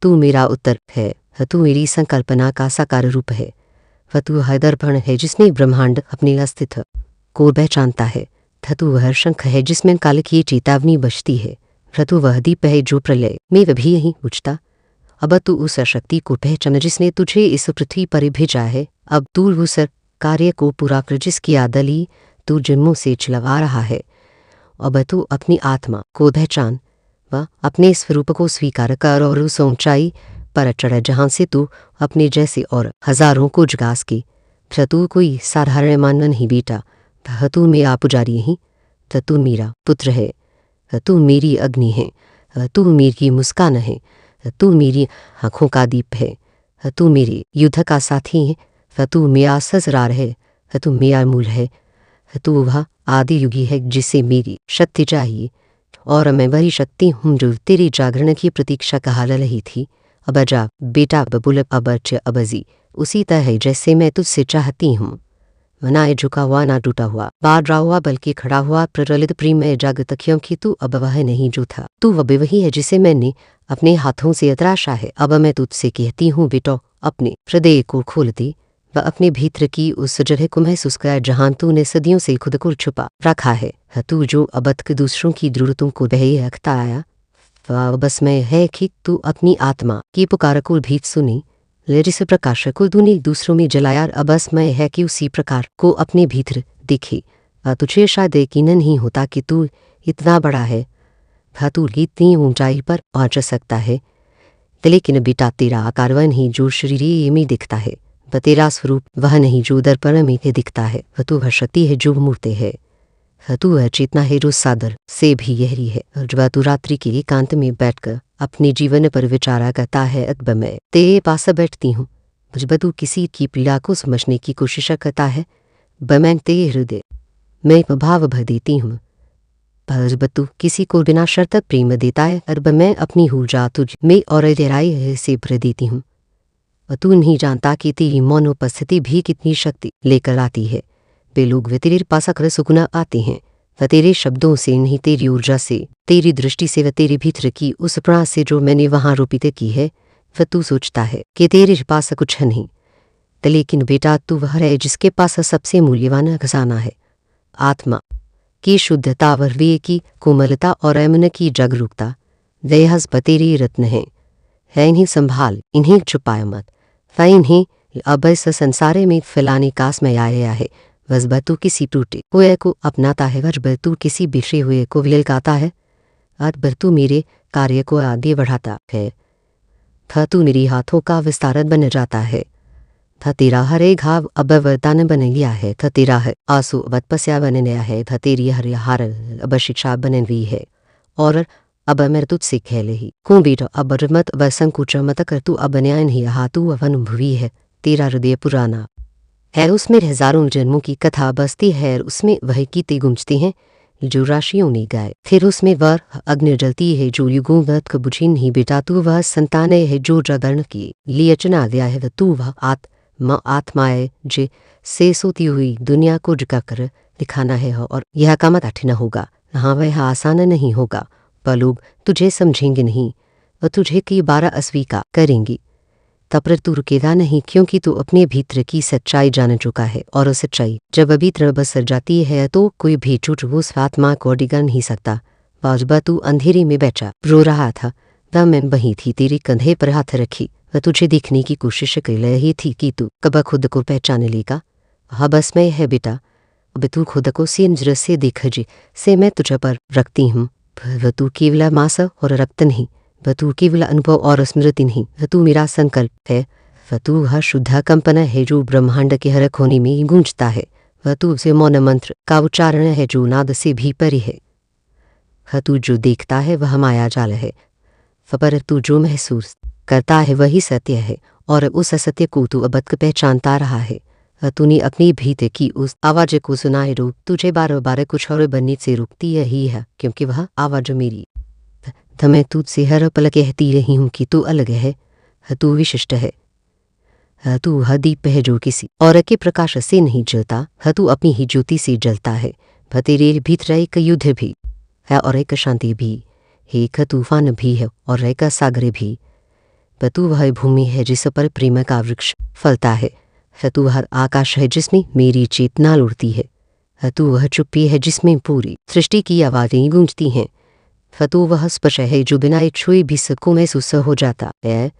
तू मेरा उत्तर है, तू मेरी संकल्पना का साकार रूप है। वह तू वह दर्पण है जिसमें ब्रह्मांड अपने अस्तित्व को पहचानता है। तू वह शंख है जिसमें काल की चेतावनी बजती है। तू वह दीप है जो प्रलय में भी यहीं बुझता। अब तू उस शक्ति को पहचान जिसने तुझे इस पृथ्वी पर भेजा है। अब तू उस कार्य को पूरा कर जिसकी आदली तू जन्मों से चलवा रहा है। अब तू अपनी आत्मा को पहचान व अपने स्वरूप को स्वीकार कर और उस ऊंचाई पर चढ़ जहाँ से तू अपने जैसे और हजारों को जगास की। तू कोई साधारण मानव नहीं बेटा, तू मेरा पुजारी ही, तू मेरा पुत्र है, तू मेरी अग्नि है, तू मेरी मुस्कान है, तू मेरी आँखों का दीप है, तू मेरे युद्ध का साथी है, तू मेरा ससुराल है, तू मेरा मूल है, तू वह आदि युगी है जिसे मेरी शक्ति चाहिए। और मैं वही शक्ति हूँ जो तेरी जागरण की प्रतीक्षा कहा रही थी। अब जा बेटा बबुल अबच अबजी उसी तरह है जैसे मैं तुझसे चाहती हूँ। ना झुका हुआ ना टूटा हुआ बाढ़ हुआ बल्कि खड़ा हुआ प्रज्वलित प्रेम जागत क्योंकि तू अब वह नहीं जो था, तू अब वही है जिसे मैंने अपने हाथों से तराशा है। अब मैं तुझसे कहती हूँ बेटो, अपने हृदय को खोल दे व अपने भीतर की उस जगह को महसूस कर जहाँ तूने सदियों से खुद को छुपा रखा है। तू जो अब तक दूसरों की जरूरतों को बह रखता आया, वह बस मैं है कि तू अपनी आत्मा की पुकार को भी सुनी। जिस प्रकाश को तूने दूसरों में जलाया अब समय है कि उसी प्रकार को अपने भीतर देखे। तुझे शायद यकीन नहीं होता कि तू इतना बड़ा है, तू इतनी ऊंचाई पर पहुंच सकता है। लेकिन बेटा तेरा आकार वह नहीं जो शरीर में दिखता है, वह तेरा स्वरूप वह नहीं जो दर्पण में दिखता है, वह तू वह शक्ति है जो मूर्त है, तू वह चेतना है जो सादर से भी गहरी है। जब तू रात्रि के एकांत में बैठकर अपने जीवन पर विचारा करता है, अब मैं तेरे पास बैठती हूँ। जब तू किसी की पीड़ा को समझने की कोशिश करता है, मैं तेरे हृदय में भाव भर देती हूँ। जब तू किसी को बिना शर्त प्रेम देता है, अब मैं अपनी ऊर्जा तुझ में और गहराई से भर देती हूँ। तू नहीं जानता कि तेरी मौन उपस्थिति भी कितनी शक्ति लेकर आती है। वे लोग वे तेरे पास आकर सुकून आते हैं, वह तेरे शब्दों से नहीं तेरी ऊर्जा से, तेरी दृष्टि से, वह तेरे भीतर की उस प्राण से जो मैंने वहाँ रोपित की है। वह तू सोचता है कि तेरे पास कुछ नहीं, लेकिन बेटा तू वह है जिसके पास सबसे मूल्यवान खजाना है। आत्मा की शुद्धता, वर्वीय की कोमलता और अमन की जागरूकता, वह तेरी रत्न है। इन्हें संभाल, इन्हें छुपाए मत, वह इन्हें अब इस संसार में फैलाने का समय आया है। वह तू किसी टूटे हुए को अपनाता है, वह तू किसी बिखरे हुए को विलकाता है, और तू मेरे कार्य को आगे बढ़ाता है। तू मेरे हाथों का विस्तार बन जाता है। तेरा हर एक घाव अब वरदान बन गया है। तेरा हर आंसू अब तपस्या बन गया है। तेरी हर हार अब शिक्षा बन गई है। और अब मैं तुझसे कह रही हूँ बेटा, अब मत व संकोच मत कर, तू अब न्याय नहीं रहा, तू अब अनुभवी है। तेरा हृदय पुराना है, उसमें हजारों जन्मों की कथा बसती है, उसमें वह गीतें गूंजती हैं जो राशियों ने गाए। फिर उसमें वह अग्नि जलती है जो युगों तक बुझी नहीं। बेटा तू वह संतान है जो जगरण के लिए चुना गया है। तू वह आत्मा है जे से सोती हुई दुनिया को जगाकर दिखाना है, और यह काम कठिन होगा। हाँ, वह आसान नहीं होगा, पर लोग तुझे समझेंगे नहीं, वह तुझे कई बार अस्वीकार करेंगी। तब तू रुकेगा नहीं क्योंकि तू अपने भीतर की सच्चाई जान चुका है, और सच्चाई जब भीतर बसर जाती है तो कोई भी झूठ उस आत्मा को डिगा नहीं सकता। वाजबा तू अंधेरे में बैठा रो रहा था, वह मैं वही थी, तेरे कंधे पर हाथ रखी, वह तुझे देखने की कोशिश कर रही थी कि तू कब खुद को पहचान लेगा। हाँ बस मैं है बेटा, अब तू खुद को सी नजर से देख जी से मैं तुझ पर रखती हूँ। वह तू केवल मांस और रक्त नहीं, वह तू केवल अनुभव और स्मृति नहीं, वह तू मेरा संकल्प है। वह तू वह शुद्ध कंपन है जो ब्रह्मांड के हर कोने में गूंजता है। वह तू से मौन मंत्र का उच्चारण है जो नाद से भी परे है। तू जो देखता है वह माया जाल है, पर तू जो महसूस करता है वही सत्य है, और उस असत्य को तू अब तक पहचानता रहा है। तूने अपनी भीतर की उस आवाज़ को सुनाए रोक तुझे बार बार कुछ और बनने से रोकती यही है, क्योंकि वह आवाज़ मेरी मैं तुझसे हर पल कहती रही हूँ कि तू अलग है, तू विशिष्ट है, तू वह दीप है जो किसी और के प्रकाश से नहीं जलता, तू अपनी ही ज्योति से जलता है। तेरे भीतर एक युद्ध भी है और एक शांति भी, एक तूफान भी है और एक सागर भी। तू वह भूमि है जिस पर प्रेम का वृक्ष फलता है, तू हर आकाश है जिसमें मेरी चेतना उड़ती है, तू वह चुप्पी है जिसमें पूरी सृष्टि की आवाज़ें गूंजती हैं, तू वह स्पर्श है जो बिना छुए भी सबको महसूस हो जाता है।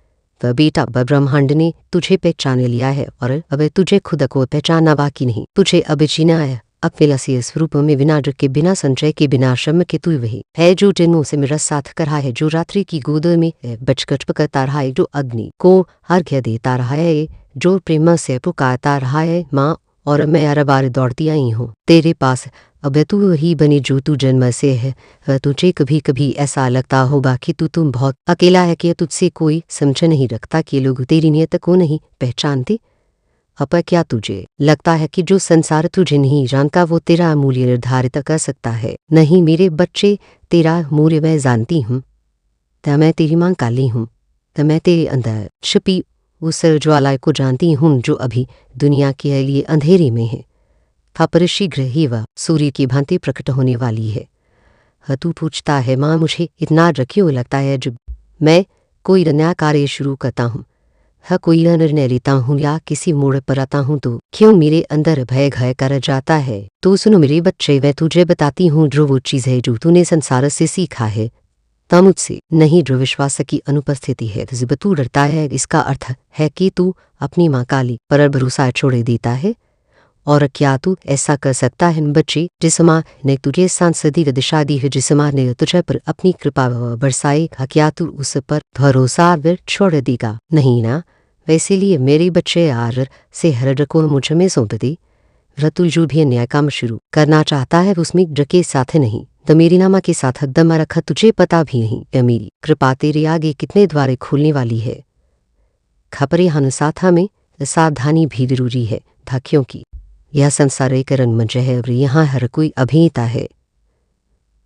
वह बेटा ब्रह्मांड ने तुझे पहचान लिया है और अब तुझे खुद को पहचानना बाकी नहीं। तुझे अब जीना है अपने लसीय स्वरूप में, बिना डर के, बिना संचय के, बिना श्रम के। तू वही है जो दिनों से मेरा साथ कर रहा है, जो रात्रि की गोद में बचकच पकड़ता रहा है, जो अग्नि को अर्घ्य देता रहा है, जो प्रेम से पुकारता रहा है माँ। और मैं हर बार दौड़ती आई हूँ तेरे पास। अब तू वही बनी जो तू जन्म से है। तुझे कभी कभी ऐसा लगता होगा कि तुम बहुत अकेला है, कि तुझसे कोई समझ नहीं रखता, कि लोग तेरी नियत को नहीं पहचानते। अब क्या तुझे लगता है कि जो संसार तुझे नहीं जानता वो तेरा मूल्य निर्धारित कर सकता है? नहीं मेरे बच्चे, तेरा मूल्य मैं जानती हूँ। मैं तेरी माँ काली हूँ, मैं तेरे अंदर छिपी उस ज्वाला को जानती हूँ जो अभी दुनिया के लिए अंधेरे में है, पर शीघ्र ही वह सूर्य की भांति प्रकट होने वाली है। तू पूछता है माँ मुझे इतना डर क्यों लगता है जब मैं कोई नया कार्य शुरू करता हूँ, कोई निर्णय लेता हूँ या किसी मोड़ पर आता हूँ तो क्यों मेरे अंदर भय घर कर जाता है? तो सुनो मेरे बच्चे, मैं तुझे बताती हूँ जो वो चीज़ है जो तूने संसार से सीखा है, ता मुझसे नहीं, जो विश्वास की अनुपस्थिति है। जब तू डरता है इसका अर्थ है कि तू अपनी माँ काली पर भरोसा छोड़ देता है। और क्या तू ऐसा कर सकता है बच्चे जिस माँ ने तुझे सांसदीय दिशा दी है, जिस माँ ने तुझे पर अपनी कृपा बरसाई, क्या तू उस पर भरोसा छोड़ देगा? नहीं ना। वैसे लिए मेरे बच्चे आर से हर को मुझ में सौंप दे। तू जो भी अन्याय काम शुरू करना चाहता है उसमें डर के साथ नहीं, मेरी नामा के साथ दम रखा। तुझे पता भी नहीं मेरी कृपा तेरे आगे कितने द्वारे खोलने वाली है। खपरे हनुसाथा में सावधानी भी जरूरी है था, क्योंकि यह संसार एक रंगमंच है और यहाँ हर कोई अभिनेता है।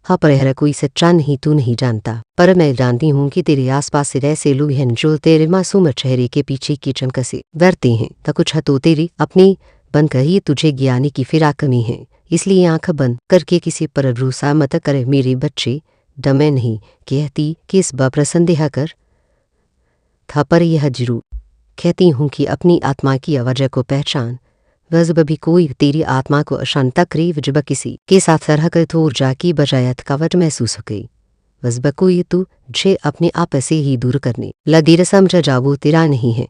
पर हर कोई सच्चा नहीं तू नहीं जानता, पर मैं जानती हूँ कि तेरे आसपास से ऐसे लोग हैं जो तेरे मासूम चेहरे के पीछे की चमक से डरते हैं। तो कुछ तो तेरी अपनी बनकर ही तुझे ज्ञानी की फिराक में है, इसलिए आंख बंद करके किसी पर भरोसा मत करे मेरे बच्चे। मैं नहीं कहती कि इस बात पर संदेह कर था, पर यह जरूर कहती हूँ कि अपनी आत्मा की आवाज़ को पहचान। जब भी कोई तेरी आत्मा को अशांत करे, जब किसी के साथ सरह कर तो ऊर्जा की बजाय थकावट महसूस हो गई, वजब कोई तुझे अपने आप से ही दूर करने लगी। समझ जा वो तेरा नहीं है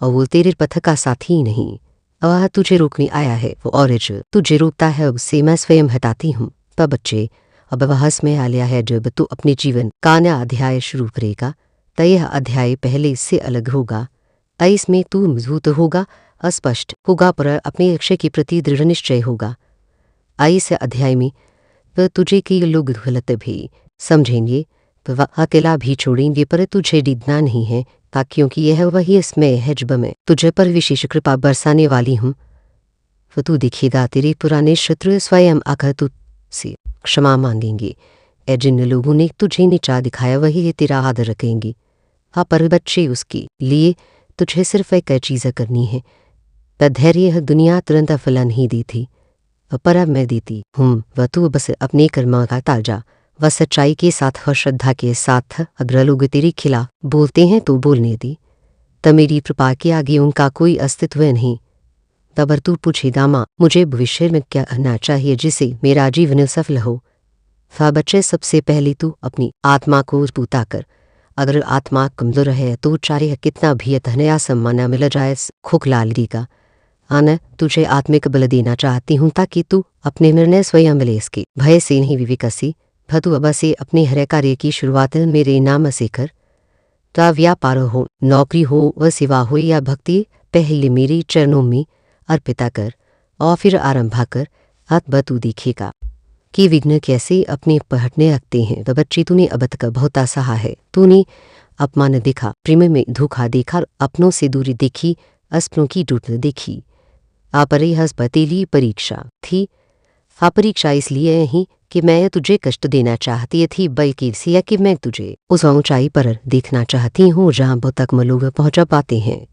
और वो तेरे पथ का साथी नहीं, वह तुझे रोकने आया है। वो और तुझे रोकता है उससे मैं स्वयं हटाती हूँ। पर बच्चे, अब वह समय आ लिया है जब तू अपने जीवन का नया अध्याय शुरू करेगा। तो यह अध्याय पहले से अलग होगा। इसमें तू मजबूत होगा, अस्पष्ट होगा, पर अपने लक्ष्य के प्रति दृढ़ निश्चय होगा। इस अध्याय में वह तुझे कई लोग गलत भी समझेंगे, वह अकेला भी छोड़ेंगे, पर तुझे डरना नहीं है, क्योंकि यह वही समय है जब मैं तुझे पर विशेष कृपा बरसाने वाली हूँ। वह तू दिखेगा तेरे पुराने शत्रु स्वयं आकर तुझसे क्षमा मांगेंगे। जिन लोगों ने तुझे नीचा दिखाया वही तेरा आदर रखेंगे। पर बच्चे, उसके लिए तुझे सिर्फ एक चीज़ करनी है। धैर्य यह दुनिया तुरंत फल नहीं देती, पर अब मैं देती हूँ। वह तू बस अपने कर्म का ताजा व सच्चाई के साथ और श्रद्धा के साथ अगर लोग तेरे खिलाफ बोलते हैं तो बोलने दी। तब मेरी कृपा के आगे उनका कोई अस्तित्व नहीं। तब तू पूछेगा माँ मुझे भविष्य में क्या करना चाहिए जिससे मेरा जीवन सफल हो? बच्चे, सबसे पहले तू अपनी आत्मा को पूता कर। अगर आत्मा कमजोर है तो चाहे कितना भी नया सम्मान मिल जाए खोखला लेगा। आना तुझे आत्मिक बल देना चाहती हूँ ताकि तू अपने निर्णय स्वयं ले सके, भय से नहीं विकसी। तू अब से अपने हर कार्य की शुरुआत मेरे नाम से कर। तो व्यापार हो, नौकरी हो, व सेवा हो या भक्ति, पहले मेरे चरणों में अर्पिता कर। और फिर आरंभ कर अब तू देखेगा कि विघ्न कैसे अपने पहटने लगते हैं। वह बच्ची तूने अब तक बहुत सहा है, तूने अपमान देखा, प्रेम में धोखा देखा, अपनों से दूरी देखी, अस्पनों की टूट देखी। आपरे हस्पतीली परीक्षा थी। परीक्षा इसलिए नहीं कि मैं तुझे कष्ट देना चाहती थी, बल्कि इसलिए कि मैं तुझे उस ऊंचाई पर देखना चाहती हूँ जहाँ बहुत तक लोग पहुँच पाते हैं।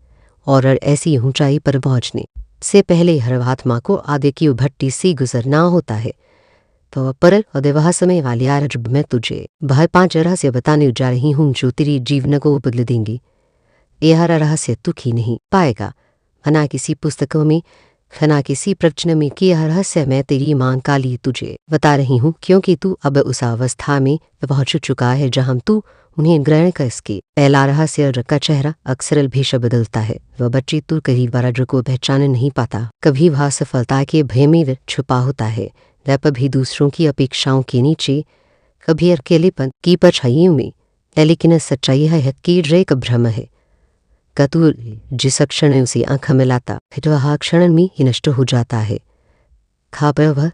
और ऐसी ऊंचाई पर पहुँचने से पहले हर आत्मा को आगे की भट्टी से गुजरना होता है। तो पर वह समय वाली आज मैं तुझे वह 5 रहस्य बताने जा रही हूँ जो तेरी जीवन को बदल देंगी। यह रहस्य तू ही नहीं पाएगा, ना किसी पुस्तकों में, ना किसी प्रवचन में, कि यह रहस्य मैं तेरी मां काली तुझे बता रही हूँ, क्योंकि तू अब उस अवस्था में पहुंच चुका है जहां तू उन्हें ग्रहण कर सके। पहला रहस्य का चेहरा अक्सर भेष बदलता है। वह बच्ची तू कई बार जो को पहचान नहीं पाता, कभी वह सफलता के भय में छुपा होता है, वह कभी दूसरों की अपेक्षाओं के नीचे, कभी अकेलेपन की परछाइयों में। लेकिन सच्चाई है कि एक भ्रम है का तू जिस क्षण उसे आंख मिलाता फिर वह क्षण में ही नष्ट हो जाता है। खापर वह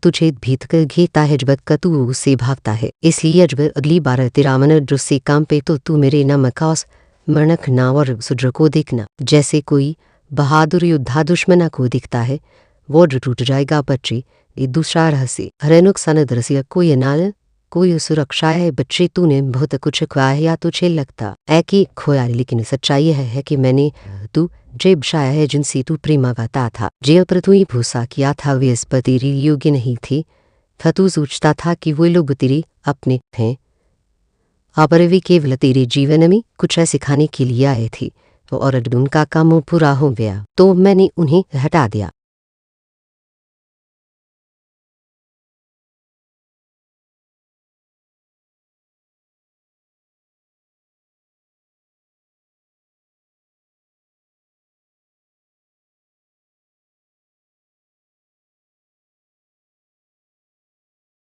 तुझे भीत कर घेता है जब का तू उससे भागता है। इसलिए जब अगली बार तेरा मन से काम पे तो तू मेरे नाम का मरणक ना और सुड्र को देखना, जैसे कोई बहादुर योद्धा दुश्मना को दिखता है। वो टूट जाएगा बच्चे। ये दूसरा रहस्य हरे नुकसान दृश्य कोई नाल कोई सुरक्षा है। बच्चे तूने बहुत कुछ खोया है या तुझे लगता है कि खोया, लेकिन सच्चाई है कि मैंने तू जेब शाया है जिनसे तू प्रेम गाता था, जेल पर तू ही भूसा किया था, वे इस पर तेरी योग्य नहीं थे। तू सोचता था कि वो लोग तेरे अपने हैं, पर वे केवल तेरे जीवन में कुछ सिखाने के लिए आए थे। और उनका काम पूरा हो गया तो मैंने उन्हें हटा दिया।